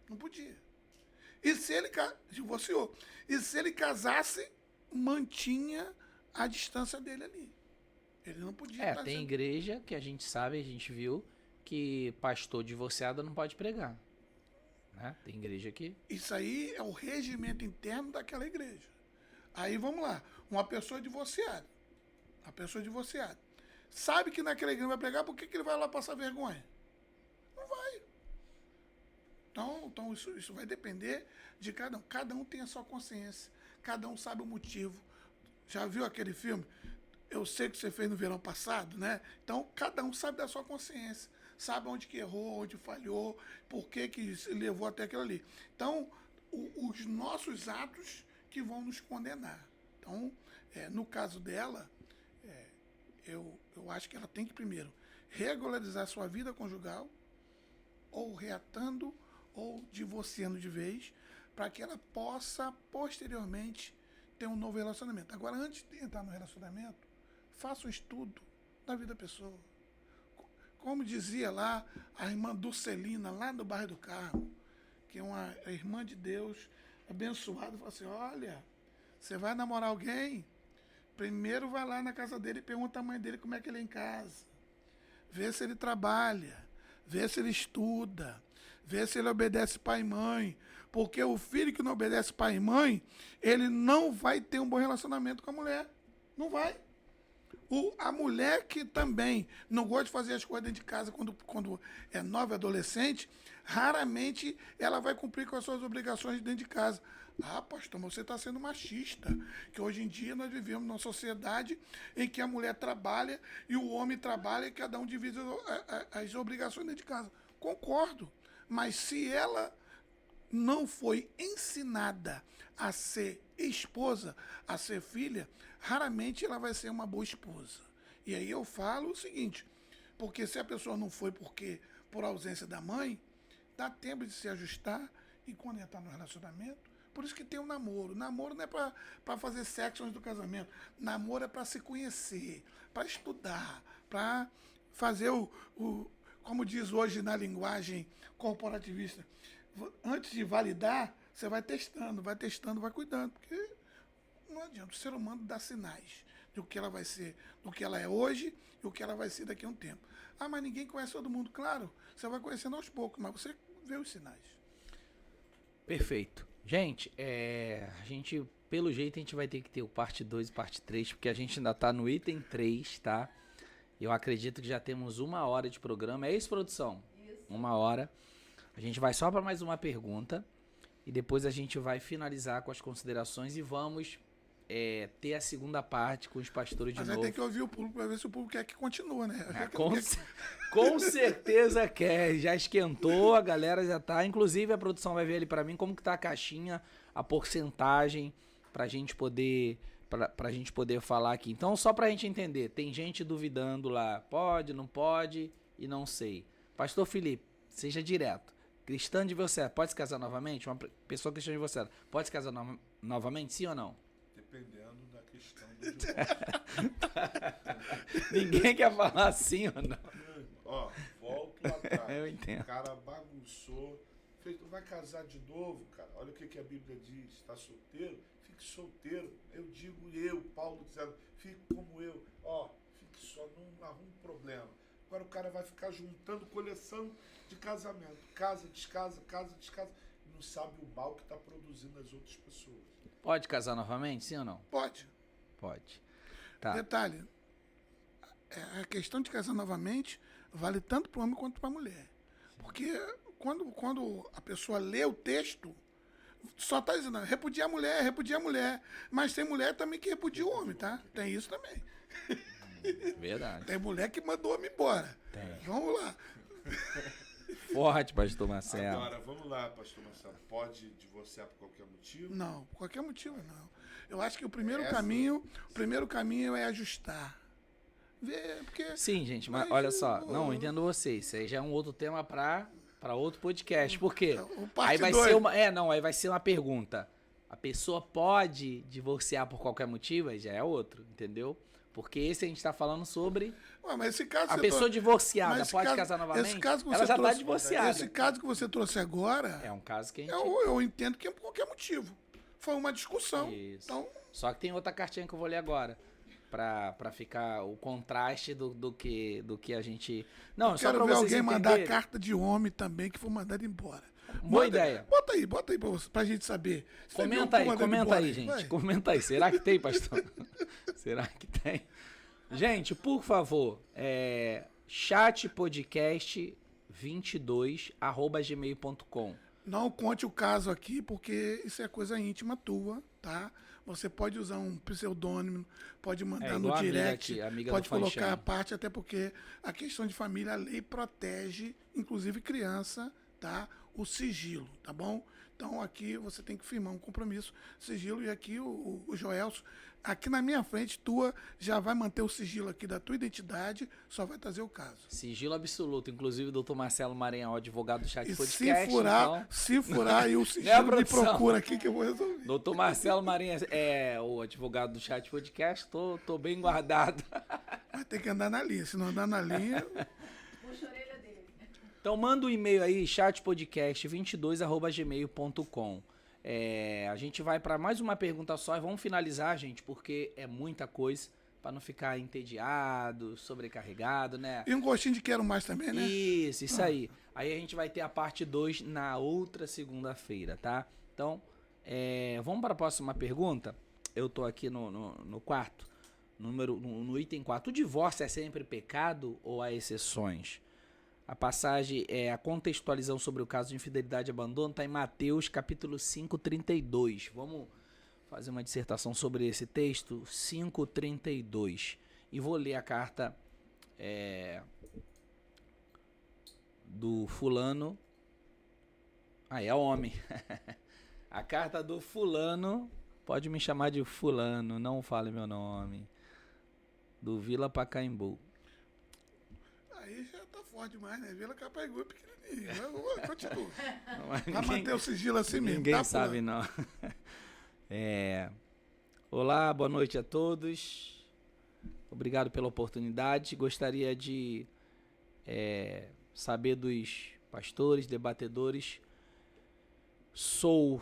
Não podia. E se ele divorciou? E se ele casasse, mantinha a distância dele ali. Ele não podia. Tem igreja que a gente sabe, a gente viu, que pastor divorciado não pode pregar. Né? Tem igreja que... Isso aí é o regimento interno daquela igreja. Aí vamos lá. Uma pessoa divorciada. A pessoa divorciada. Sabe que naquela igreja vai pregar, por que ele vai lá passar vergonha? Não vai. Então isso vai depender de cada um. Cada um tem a sua consciência. Cada um sabe o motivo. Já viu aquele filme? Eu sei que você fez no verão passado, né? Então, cada um sabe da sua consciência. Sabe onde que errou, onde falhou, por que levou até aquilo ali. Então, os nossos atos que vão nos condenar. Então, no caso dela, eu acho que ela tem que, primeiro, regularizar sua vida conjugal, ou reatando, ou divorciando de vez, para que ela possa, posteriormente, ter um novo relacionamento. Agora, antes de entrar no relacionamento, faça um estudo da vida da pessoa. Como dizia lá a irmã Dulcelina, lá no bairro do Carmo, que é uma irmã de Deus, abençoada, falou assim, olha, você vai namorar alguém, primeiro vai lá na casa dele e pergunta à mãe dele como é que ele é em casa. Vê se ele trabalha, vê se ele estuda, vê se ele obedece pai e mãe. Porque o filho que não obedece pai e mãe, ele não vai ter um bom relacionamento com a mulher. Não vai. A mulher que também não gosta de fazer as coisas dentro de casa quando é nova, adolescente, raramente ela vai cumprir com as suas obrigações dentro de casa. Ah, pastor, mas você está sendo machista. Que hoje em dia nós vivemos numa sociedade em que a mulher trabalha e o homem trabalha e cada um divide as obrigações dentro de casa. Concordo. Mas se ela não foi ensinada a ser esposa, a ser filha, raramente ela vai ser uma boa esposa. E aí eu falo o seguinte, porque se a pessoa não foi por ausência da mãe, dá tempo de se ajustar e quando entrar no relacionamento, por isso que tem o namoro. Namoro não é para fazer sexo antes do casamento. Namoro é para se conhecer, para estudar, para fazer como diz hoje na linguagem corporativista, antes de validar, você vai testando, vai cuidando, porque não adianta, o ser humano dá sinais do que ela vai ser, do que ela é hoje e o que ela vai ser daqui a um tempo. Ah, mas ninguém conhece todo mundo, claro, você vai conhecendo aos poucos, mas você vê os sinais. Perfeito. Gente, pelo jeito, a gente vai ter que ter o parte 2 e parte 3, porque a gente ainda tá no item 3, tá? Eu acredito que já temos 1 hora de programa. É isso, produção? Isso. 1 hora. A gente vai só para mais uma pergunta e depois a gente vai finalizar com as considerações e vamos ter a segunda parte com os pastores de novo. Mas aí tem que ouvir o público para ver se o público quer que continue, né? Com certeza quer. Já esquentou, a galera já tá. Inclusive a produção vai ver ali para mim como que tá a caixinha, a porcentagem pra gente poder falar aqui. Então, só pra gente entender, tem gente duvidando lá, pode, não pode e não sei. Pastor Felipe, seja direto. Cristã divorciada, pode se casar novamente? Uma pessoa cristã divorciada, pode se casar novamente, sim ou não? Dependendo da questão do divórcio. Ninguém quer falar sim ou não. Ó, volta que lá atrás. Eu entendo. O cara bagunçou. Fez, vai casar de novo, cara. Olha o que a Bíblia diz. Está solteiro? Fique solteiro. Eu digo Paulo dizendo, fique como eu. Ó, fique só, não arrume problema. Agora o cara vai ficar juntando coleção de casamento. Casa, descasa, e não sabe o mal que está produzindo as outras pessoas. Pode casar novamente, sim ou não? Pode. Pode. Tá. Detalhe, a questão de casar novamente vale tanto para o homem quanto para a mulher. Porque quando a pessoa lê o texto, só está dizendo, repudia a mulher. Mas tem mulher também que repudia o homem, tá? Tem isso também. Verdade. Tem mulher que mandou o homem embora. Tem. Vamos lá. Forte, pastor Marcelo. Agora, vamos lá, pastor Marcelo. Pode divorciar por qualquer motivo? Não, por qualquer motivo não. Eu acho que o primeiro caminho é ajustar. Ver, porque Sim, gente, mas olha só, não, eu entendo vocês. Isso aí já é um outro tema para outro podcast. Por quê? parte Aí vai dois. ser aí vai ser uma pergunta. A pessoa pode divorciar por qualquer motivo? Aí já é outro, entendeu? Porque esse a gente tá falando sobre Ué, mas esse caso a você pessoa divorciada mas esse pode caso- casar novamente? esse caso que Ela você já tá trouxe- divorciada. Esse caso que você trouxe agora, É um caso que a gente... eu entendo que é por qualquer motivo. Foi uma discussão. Isso. Então, Só que tem outra cartinha que eu vou ler agora. Pra ficar o contraste do que a gente... Não, só quero pra ver vocês alguém mandar a entenderem. carta de homem também que foi mandado embora. Boa ideia. Bota aí pra gente saber. Você viu Comenta que aí, mandado comenta embora aí, gente. Vai. Comenta aí. Será que tem, pastor? Será que tem? Gente, por favor, chatpodcast22@gmail.com. Não conte o caso aqui, porque isso é coisa íntima tua, tá? Você pode usar um pseudônimo, pode mandar no igual a amiga direct, aqui, a amiga pode do Fanchane. colocar a parte, até porque a questão de família, a lei protege, inclusive criança, tá? O sigilo, tá bom? Então aqui você tem que firmar um compromisso, sigilo, e aqui o Joelso, aqui na minha frente, tua, já vai manter o sigilo aqui da tua identidade, só vai trazer o caso. Sigilo absoluto. Inclusive, o doutor Marcelo Maranhão, advogado do Chat E Podcast. se furar aí o Né, sigilo, me produção? procura aqui que eu vou resolver. Doutor Marcelo Maranhão é o advogado do Chat Podcast. Tô bem guardado. Vai ter que andar na linha, se não andar na linha... Puxa a orelha dele. Então manda um e-mail aí, chatpodcast22@gmail.com. A gente vai para mais uma pergunta só e vamos finalizar, gente, porque é muita coisa para não ficar entediado, sobrecarregado, né? E um gostinho de quero mais também, né? Isso aí. Aí a gente vai ter a parte 2 na outra segunda-feira, tá? Então, vamos para a próxima pergunta. Eu tô aqui no quarto, no item 4. O divórcio é sempre pecado ou há exceções? A passagem, a contextualização sobre o caso de infidelidade e abandono está em Mateus capítulo 5:32. Vamos fazer uma dissertação sobre esse texto, 5:32. E vou ler a carta do fulano. É homem. A carta do fulano, pode me chamar de fulano, não fale meu nome. Do Vila Pacaembu. Aí já tá forte demais, né? Vila Capaegu é pequenininho. Mas continua. Vai Ninguém- manter o sigilo assim mesmo. Ninguém tá, sabe, fulano? não. Olá, boa noite a todos. Obrigado pela oportunidade. Gostaria de saber dos pastores, debatedores. Sou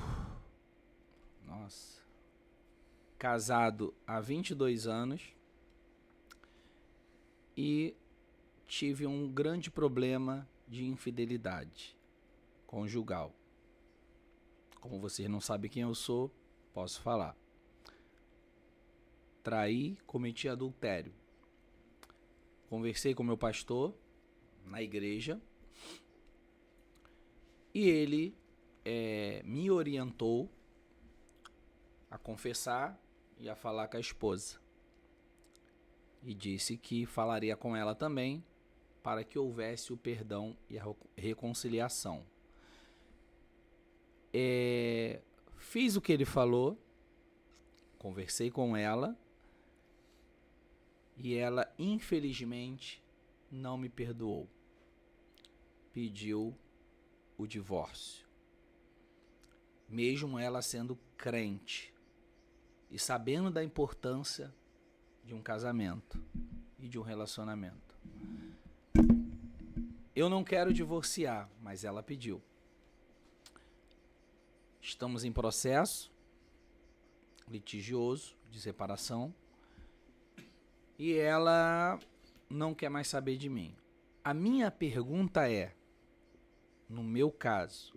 casado há 22 anos e tive um grande problema de infidelidade conjugal. Como vocês não sabem quem eu sou, posso falar. Traí, cometi adultério. Conversei com meu pastor na igreja e ele me orientou a confessar e a falar com a esposa. E disse que falaria com ela também para que houvesse o perdão e a reconciliação. Fiz o que ele falou, conversei com ela e ela, infelizmente, não me perdoou. Pediu o divórcio. Mesmo ela sendo crente e sabendo da importância de um casamento e de um relacionamento. Eu não quero divorciar, mas ela pediu. Estamos em processo litigioso de separação e ela não quer mais saber de mim. A minha pergunta é, no meu caso,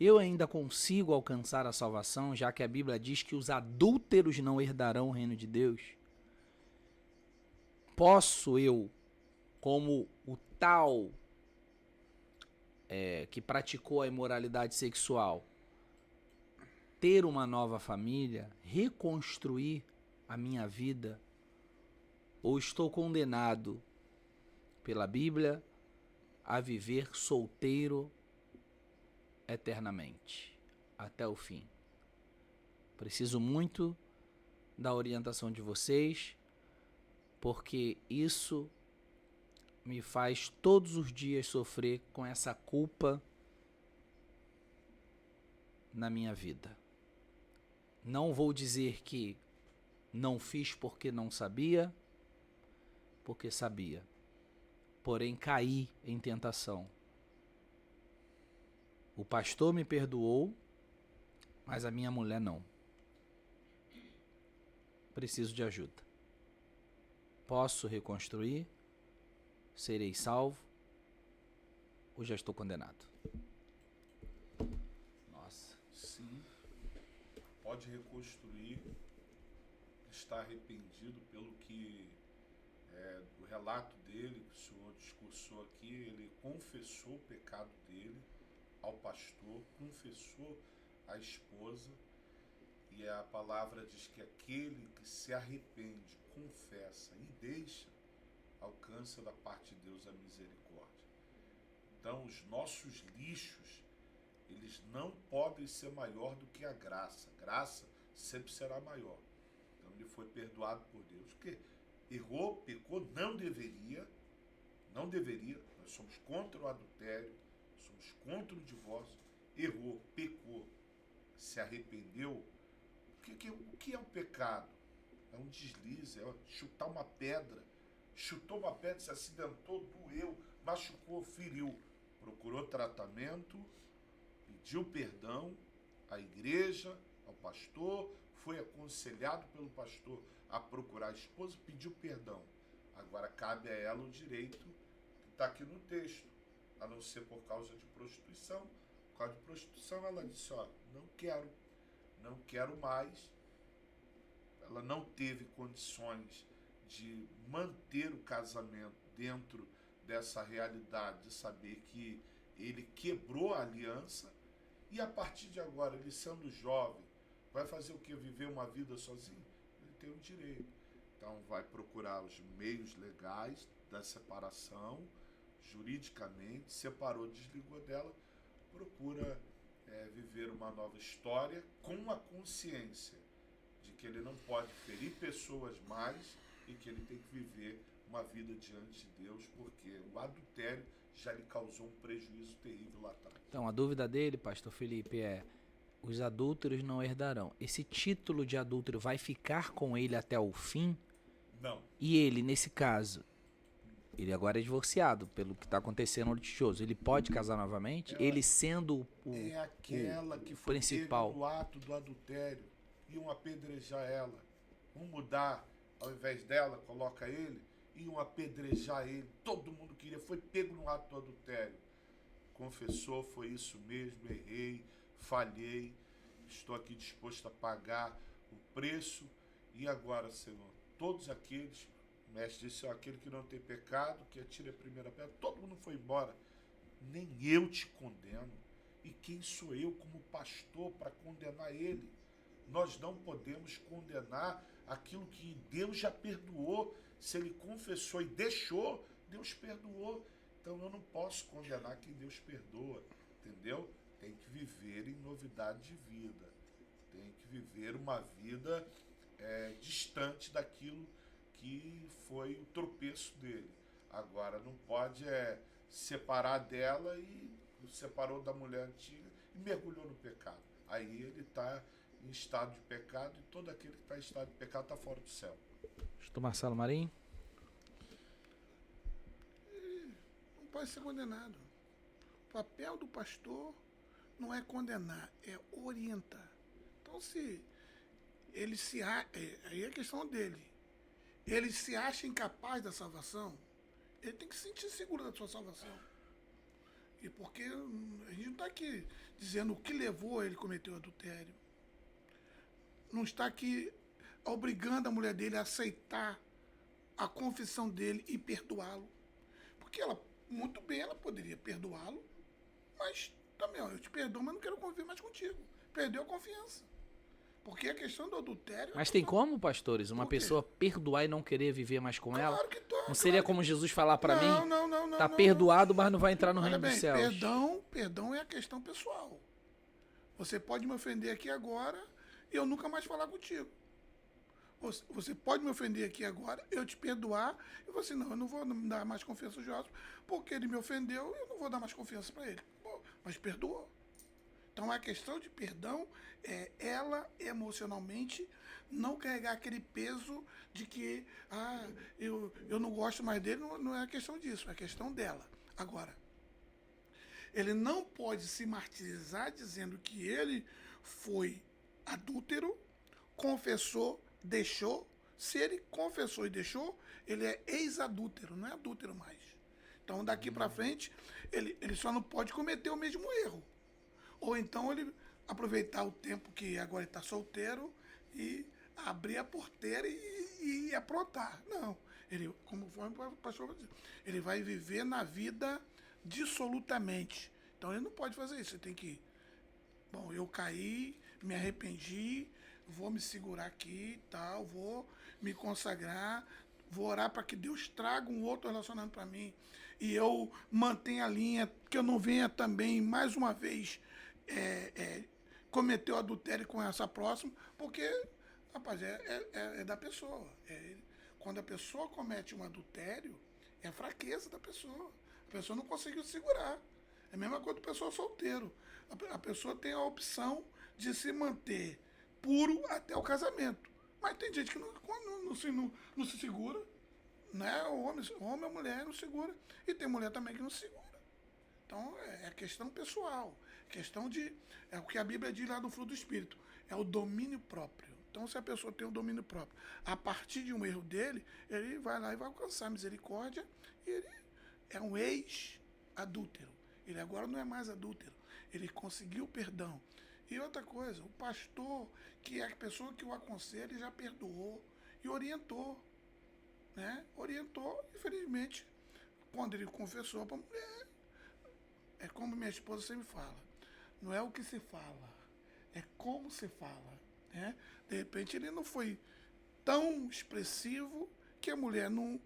eu ainda consigo alcançar a salvação, já que a Bíblia diz que os adúlteros não herdarão o reino de Deus? Posso eu, como o tal que praticou a imoralidade sexual, ter uma nova família, reconstruir a minha vida? Ou estou condenado pela Bíblia a viver solteiro eternamente, até o fim? Preciso muito da orientação de vocês, porque isso me faz todos os dias sofrer com essa culpa na minha vida. Não vou dizer que não fiz porque não sabia, porque sabia. Porém, caí em tentação. O pastor me perdoou, mas a minha mulher não. Preciso de ajuda. Posso reconstruir? Serei salvo? Ou já estou condenado? Nossa. Sim, pode reconstruir, está arrependido pelo que o relato dele, que o senhor discursou aqui, ele confessou o pecado dele ao pastor, confessou à esposa, e a palavra diz que aquele que se arrepende, confessa e deixa, alcança da parte de Deus a misericórdia. Então, os nossos lixos, eles não podem ser maior do que a graça. A graça sempre será maior. Então, ele foi perdoado por Deus, porque errou, pecou, não deveria, nós somos contra o adultério, somos contra o divórcio, errou, pecou, se arrependeu. O que é o pecado? É um deslize, é chutar uma pedra. Chutou uma pedra, se acidentou, doeu, machucou, feriu. Procurou tratamento, pediu perdão à igreja, ao pastor, foi aconselhado pelo pastor a procurar a esposa, pediu perdão. Agora cabe a ela o direito que está aqui no texto, a não ser por causa de prostituição. Por causa de prostituição, ela disse, ó, não quero mais. Ela não teve condições de manter o casamento dentro dessa realidade, de saber que ele quebrou a aliança, e a partir de agora, ele sendo jovem, vai fazer o quê? Viver uma vida sozinho? Ele tem o direito. Então vai procurar os meios legais da separação, juridicamente, separou, desligou dela, procura viver uma nova história com a consciência de que ele não pode ferir pessoas mais e que ele tem que viver uma vida diante de Deus, porque o adultério já lhe causou um prejuízo terrível lá atrás. Então, a dúvida dele, pastor Felipe, é: os adúlteros não herdarão. Esse título de adúltero vai ficar com ele até o fim? Não. E ele, nesse caso, ele agora é divorciado, pelo que está acontecendo no litigioso. Ele pode casar novamente? Ele sendo é aquela que foi principal. pega no ato do adultério, iam apedrejar ela. Vão mudar, ao invés dela, coloca ele, iam apedrejar ele. Todo mundo queria, foi pego no ato do adultério. Confessou, foi isso mesmo, errei, falhei, estou aqui disposto a pagar o preço. E agora, Senhor, todos aqueles, o mestre disse, aquele que não tem pecado, que atire a primeira pedra, todo mundo foi embora. Nem eu te condeno. E quem sou eu como pastor para condenar ele? Nós não podemos condenar aquilo que Deus já perdoou. Se ele confessou e deixou, Deus perdoou. Então eu não posso condenar quem Deus perdoa, entendeu? Tem que viver em novidade de vida. Tem que viver uma vida distante daquilo que foi o tropeço dele. Agora não pode separar dela e separou da mulher antiga e mergulhou no pecado. Aí ele está em estado de pecado, e todo aquele que está em estado de pecado está fora do céu. Pastor Marcelo Marinho. pode ser condenado. O papel do pastor não é condenar, é orientar. Então, se ele se acha, aí é questão dele, ele se acha incapaz da salvação, ele tem que se sentir seguro da sua salvação. E porque a gente não está aqui dizendo o que levou ele a cometer o adultério. Não está aqui obrigando a mulher dele a aceitar a confissão dele e perdoá-lo. Porque ela, muito bem, ela poderia perdoá-lo, mas também, ó, eu te perdoo, mas não quero conviver mais contigo. Perdeu a confiança. Porque a questão do adultério... Mas tem como, pastores, uma Por quê? pessoa perdoar e não querer viver mais com ela? Claro que tá. Não seria como Jesus falar pra mim? Não. Tá não. perdoado, mas não vai entrar no Olha reino bem, dos céus. perdão é a questão pessoal. Você pode me ofender aqui agora e eu nunca mais falar contigo. Você pode me ofender aqui agora, eu te perdoar, e você, não, eu não vou dar mais confiança ao Joás, porque ele me ofendeu, eu não vou dar mais confiança para ele. Bom, mas perdoou. Então a questão de perdão é ela emocionalmente não carregar aquele peso de que eu não gosto mais dele, não é a questão disso, é a questão dela. Agora, ele não pode se martirizar dizendo que ele foi adúltero, confessou, deixou. Se ele confessou e deixou, ele é ex-adúltero, não é adúltero mais. Então daqui para frente, ele só não pode cometer o mesmo erro. Ou então ele aproveitar o tempo que agora ele está solteiro e abrir a porteira e aprontar. Não. Ele, como foi o pastor dizer, ele vai viver na vida dissolutamente. Então ele não pode fazer isso. Ele tem que... Bom, eu caí, me arrependi, vou me segurar aqui e tal, vou me consagrar, vou orar para que Deus traga um outro relacionamento para mim e eu mantenha a linha, que eu não venha também, mais uma vez, cometer o adultério com essa próxima, porque, rapaz, é da pessoa. Quando a pessoa comete um adultério, é a fraqueza da pessoa. A pessoa não conseguiu segurar. É a mesma coisa do pessoa solteiro. A pessoa tem a opção de se manter puro até o casamento. Mas tem gente que não se segura. Né? O homem ou mulher não segura. E tem mulher também que não segura. Então é questão pessoal. Questão de... É o que a Bíblia diz lá do fruto do Espírito. É o domínio próprio. Então, se a pessoa tem o domínio próprio, a partir de um erro dele, ele vai lá e vai alcançar a misericórdia. E ele é um ex-adúltero. Ele agora não é mais adúltero. Ele conseguiu perdão. E outra coisa, o pastor, que é a pessoa que o aconselha, ele já perdoou e orientou. Né? Orientou, infelizmente, quando ele confessou para a mulher, é como minha esposa sempre fala, não é o que se fala, é como se fala. Né? De repente ele não foi tão expressivo que a mulher não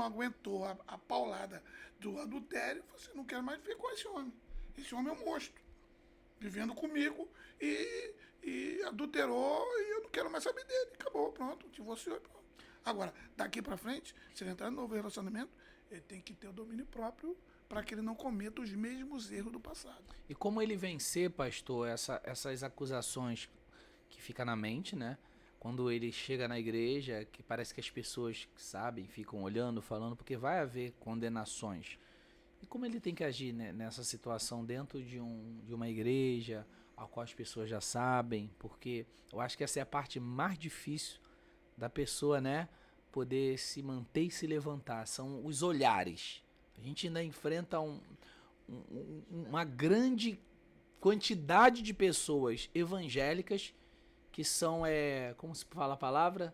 aguentou a paulada do adultério. Você não quer mais viver com esse homem. Esse homem é um monstro, vivendo comigo e adulterou e eu não quero mais saber dele. Acabou, pronto, divorciou e pronto. Agora, daqui para frente, se ele entrar no novo relacionamento, ele tem que ter o domínio próprio para que ele não cometa os mesmos erros do passado. E como ele vencer, pastor, essas acusações que ficam na mente, né? Quando ele chega na igreja, que parece que as pessoas sabem, ficam olhando, falando, porque vai haver condenações. E como ele tem que agir, né, nessa situação dentro de uma igreja, a qual as pessoas já sabem? Porque eu acho que essa é a parte mais difícil da pessoa, né? Poder se manter e se levantar. São os olhares. A gente ainda enfrenta uma grande quantidade de pessoas evangélicas que são, como se fala a palavra?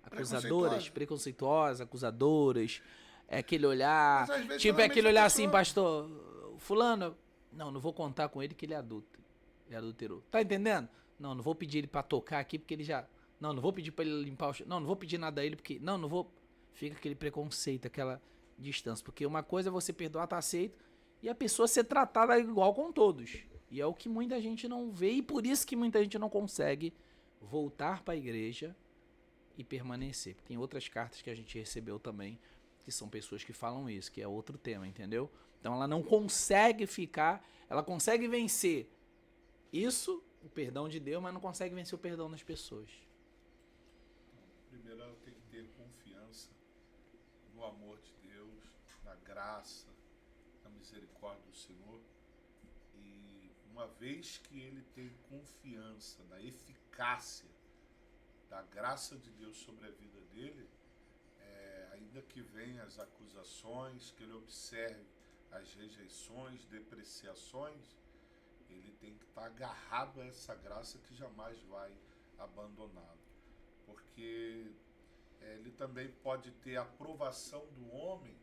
Acusadoras, preconceituosas, acusadoras. É aquele olhar, tipo, é aquele olhar assim, pastor, fulano, não vou contar com ele que ele é adulto. Ele adulterou. Tá entendendo? Não vou pedir ele pra tocar aqui porque ele já... Não vou pedir pra ele limpar o chão. Não vou pedir nada a ele porque... Não vou... Fica aquele preconceito, aquela distância. Porque uma coisa é você perdoar, tá aceito, e a pessoa ser tratada igual com todos. E é o que muita gente não vê e por isso que muita gente não consegue voltar pra igreja e permanecer. Tem outras cartas que a gente recebeu também, que são pessoas que falam isso, que é outro tema, entendeu? Então ela não consegue ficar, ela consegue vencer isso, o perdão de Deus, mas não consegue vencer o perdão das pessoas. Primeiro ela tem que ter confiança no amor de Deus, na graça, na misericórdia do Senhor. E uma vez que ele tem confiança na eficácia da graça de Deus sobre a vida dele, ainda que venham as acusações, que ele observe as rejeições, depreciações, ele tem que estar agarrado a essa graça que jamais vai abandoná-lo. Porque ele também pode ter a aprovação do homem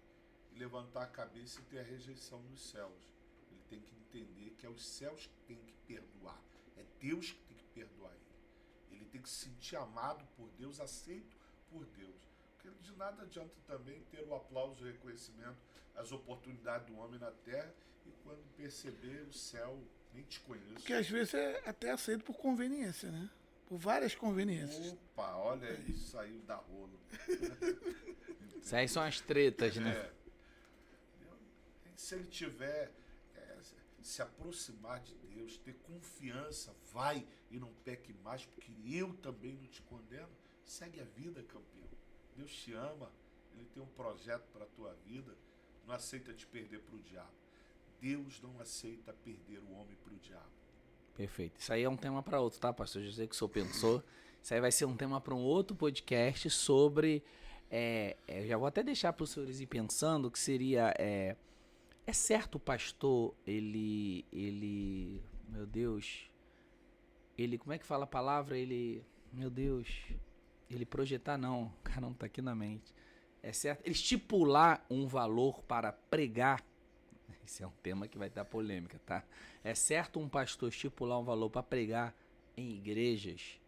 e levantar a cabeça e ter a rejeição dos céus. Ele tem que entender que é os céus que tem que perdoar. É Deus que tem que perdoar ele. Ele tem que se sentir amado por Deus, aceito por Deus. Porque de nada adianta também ter o aplauso, o reconhecimento, as oportunidades do homem na terra e quando perceber o céu, nem te conheço. Porque às vezes é até aceito por conveniência, né? Por várias conveniências. Opa, olha aí, saiu da rolo. Isso aí são as tretas, né? Se ele tiver, se aproximar de Deus, ter confiança, vai e não peque mais, porque eu também não te condeno. Segue a vida, campeão. Deus te ama, Ele tem um projeto para a tua vida, não aceita te perder para o diabo. Deus não aceita perder o homem para o diabo. Perfeito. Isso aí é um tema para outro, tá, pastor? Eu sei que o senhor pensou. Isso aí vai ser um tema para um outro podcast sobre... já vou até deixar para os senhores ir pensando que seria... É certo o pastor, meu Deus... Ele, como é que fala a palavra? Meu Deus... Ele projetar, não. O cara não tá aqui na mente. É certo? Ele estipular um valor para pregar. Esse é um tema que vai dar polêmica, tá? É certo um pastor estipular um valor para pregar em igrejas?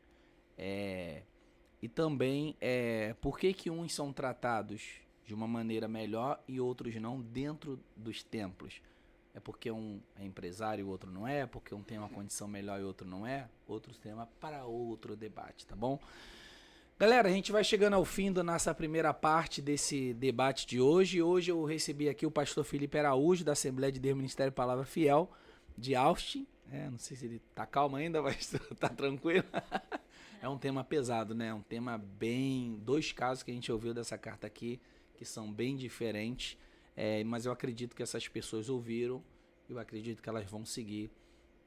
E também, por que uns são tratados de uma maneira melhor e outros não dentro dos templos? É porque um é empresário e o outro não é? Porque um tem uma condição melhor e o outro não é? Outro tema para outro debate, tá bom? Galera, a gente vai chegando ao fim da nossa primeira parte desse debate de hoje. Hoje eu recebi aqui o pastor Felipe Araújo, da Assembleia de Deus Ministério Palavra Fiel, de Austin. Não sei se ele tá calmo ainda, mas tá tranquilo. É um tema pesado, né? Um tema bem... 2 casos que a gente ouviu dessa carta aqui, que são bem diferentes. Mas eu acredito que essas pessoas ouviram. Eu acredito que elas vão seguir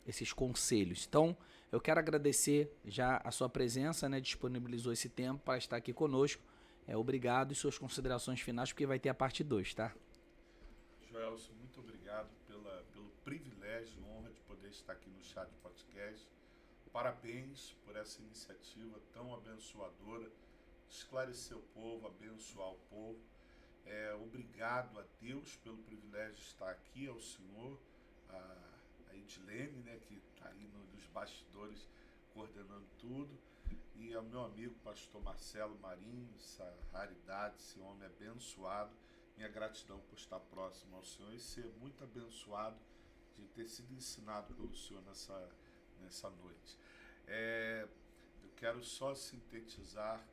esses conselhos. Então, eu quero agradecer já a sua presença, né? Disponibilizou esse tempo para estar aqui conosco. Obrigado e suas considerações finais, porque vai ter a parte 2, tá? Joelson, muito obrigado pelo privilégio e honra de poder estar aqui no Chat Podcast. Parabéns por essa iniciativa tão abençoadora, esclarecer o povo, abençoar o povo. Obrigado a Deus pelo privilégio de estar aqui, ao Senhor, a Edilene, né, que está aí nos bastidores coordenando tudo, e ao meu amigo pastor Marcelo Marinho, essa raridade, esse homem abençoado. Minha gratidão por estar próximo ao Senhor e ser muito abençoado de ter sido ensinado pelo Senhor nessa noite. Eu quero só sintetizar: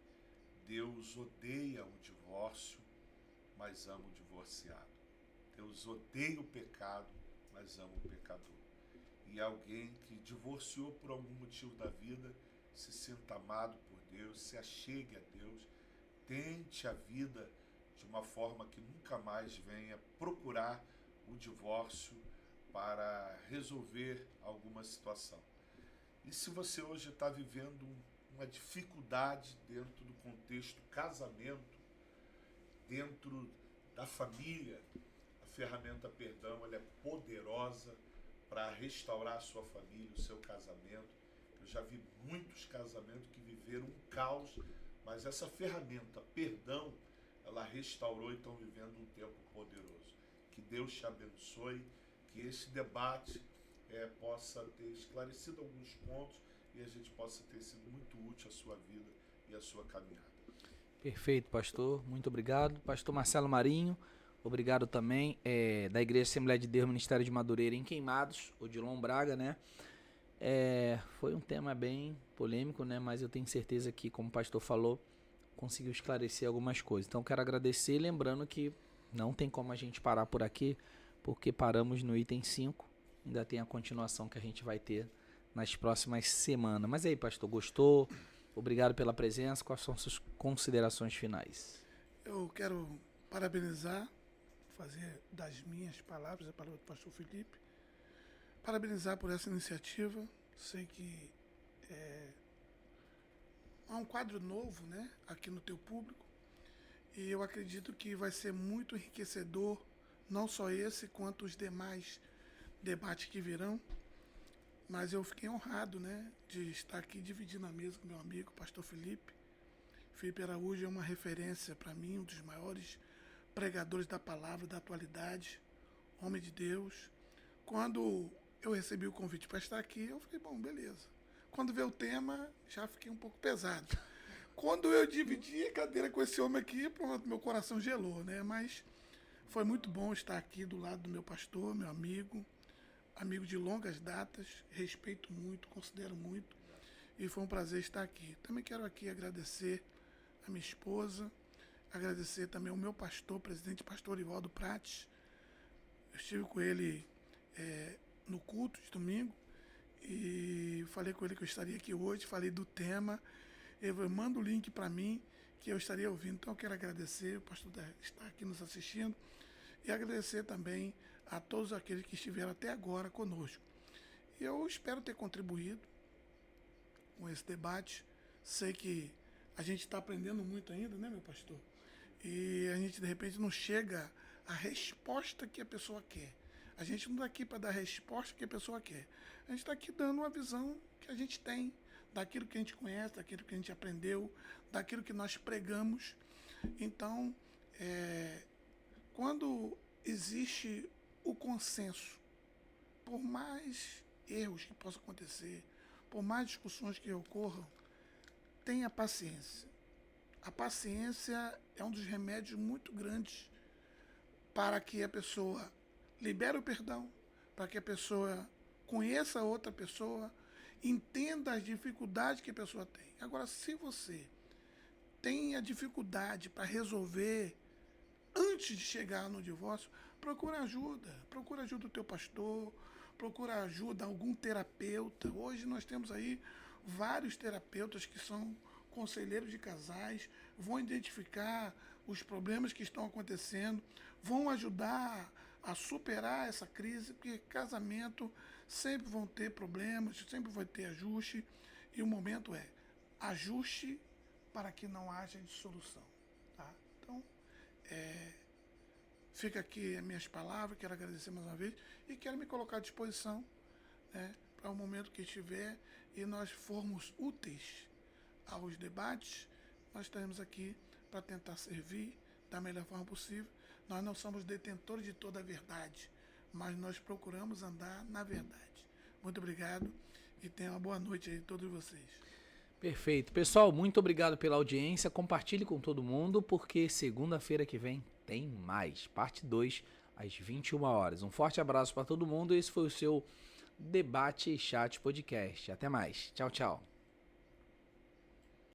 Deus odeia o divórcio, mas ama o divorciado. Deus odeia o pecado, mas ama o pecador. E alguém que divorciou por algum motivo da vida, se sinta amado por Deus, se achegue a Deus, tente a vida de uma forma que nunca mais venha procurar o divórcio para resolver alguma situação. E se você hoje está vivendo uma dificuldade dentro do contexto casamento, dentro da família, a ferramenta perdão, ela é poderosa para restaurar a sua família, o seu casamento. Eu já vi muitos casamentos que viveram um caos, mas essa ferramenta perdão, ela restaurou e estão vivendo um tempo poderoso. Que Deus te abençoe, que esse debate possa ter esclarecido alguns pontos e a gente possa ter sido muito útil à sua vida e à sua caminhada. Perfeito, pastor. Muito obrigado. Pastor Marcelo Marinho, obrigado também, da Igreja Assembleia de Deus Ministério de Madureira em Queimados, Odilon Braga, né? Foi um tema bem polêmico, né? Mas eu tenho certeza que, como o pastor falou, conseguiu esclarecer algumas coisas. Então, quero agradecer, lembrando que não tem como a gente parar por aqui, porque paramos no item 5. Ainda tem a continuação que a gente vai ter nas próximas semanas. Mas aí, pastor, gostou? Obrigado pela presença. Quais são suas considerações finais? Eu quero parabenizar fazer das minhas palavras, a palavra do pastor Felipe. Parabenizar por essa iniciativa. Sei que há um quadro novo, né, aqui no teu público, e eu acredito que vai ser muito enriquecedor, não só esse, quanto os demais debates que virão. Mas eu fiquei honrado, né, de estar aqui dividindo a mesa com meu amigo, pastor Felipe. Felipe Araújo é uma referência para mim, um dos maiores pregadores da palavra da atualidade, homem de Deus. Quando eu recebi o convite para estar aqui, eu falei, bom, beleza. Quando veio o tema, já fiquei um pouco pesado. Quando eu dividi a cadeira com esse homem aqui, pronto, meu coração gelou, né? Mas foi muito bom estar aqui do lado do meu pastor, meu amigo de longas datas, respeito muito, considero muito, e foi um prazer estar aqui. Também quero aqui agradecer a minha esposa, agradecer também ao meu pastor, presidente pastor Ivaldo Prates. Eu estive com ele no culto de domingo e falei com ele que eu estaria aqui hoje, falei do tema, ele manda o link para mim que eu estaria ouvindo. Então eu quero agradecer, o pastor está aqui nos assistindo, e agradecer também a todos aqueles que estiveram até agora conosco. E eu espero ter contribuído com esse debate. Sei que a gente está aprendendo muito ainda, né, meu pastor? E a gente, de repente, não chega à resposta que a pessoa quer. A gente não está aqui para dar a resposta que a pessoa quer. A gente está aqui dando uma visão que a gente tem, daquilo que a gente conhece, daquilo que a gente aprendeu, daquilo que nós pregamos. Então, quando existe o consenso, por mais erros que possam acontecer, por mais discussões que ocorram, tenha paciência. A paciência é um dos remédios muito grandes para que a pessoa libere o perdão, para que a pessoa conheça a outra pessoa, entenda as dificuldades que a pessoa tem. Agora, se você tem a dificuldade para resolver antes de chegar no divórcio, procura ajuda do teu pastor, procura ajuda algum terapeuta. Hoje nós temos aí vários terapeutas que são conselheiros de casais, vão identificar os problemas que estão acontecendo, vão ajudar a superar essa crise, porque casamento sempre vão ter problemas, sempre vai ter ajuste, e o momento é ajuste para que não haja dissolução. Tá? Então, fica aqui as minhas palavras, quero agradecer mais uma vez e quero me colocar à disposição, né, para o momento que estiver e nós formos úteis aos debates, nós estaremos aqui para tentar servir da melhor forma possível. Nós não somos detentores de toda a verdade, mas nós procuramos andar na verdade. Muito obrigado e tenha uma boa noite aí a todos vocês. Perfeito. Pessoal, muito obrigado pela audiência. Compartilhe com todo mundo, porque segunda-feira que vem tem mais. Parte 2, às 21 horas. Um forte abraço para todo mundo. Esse foi o seu Debate Chat Podcast. Até mais. Tchau, tchau.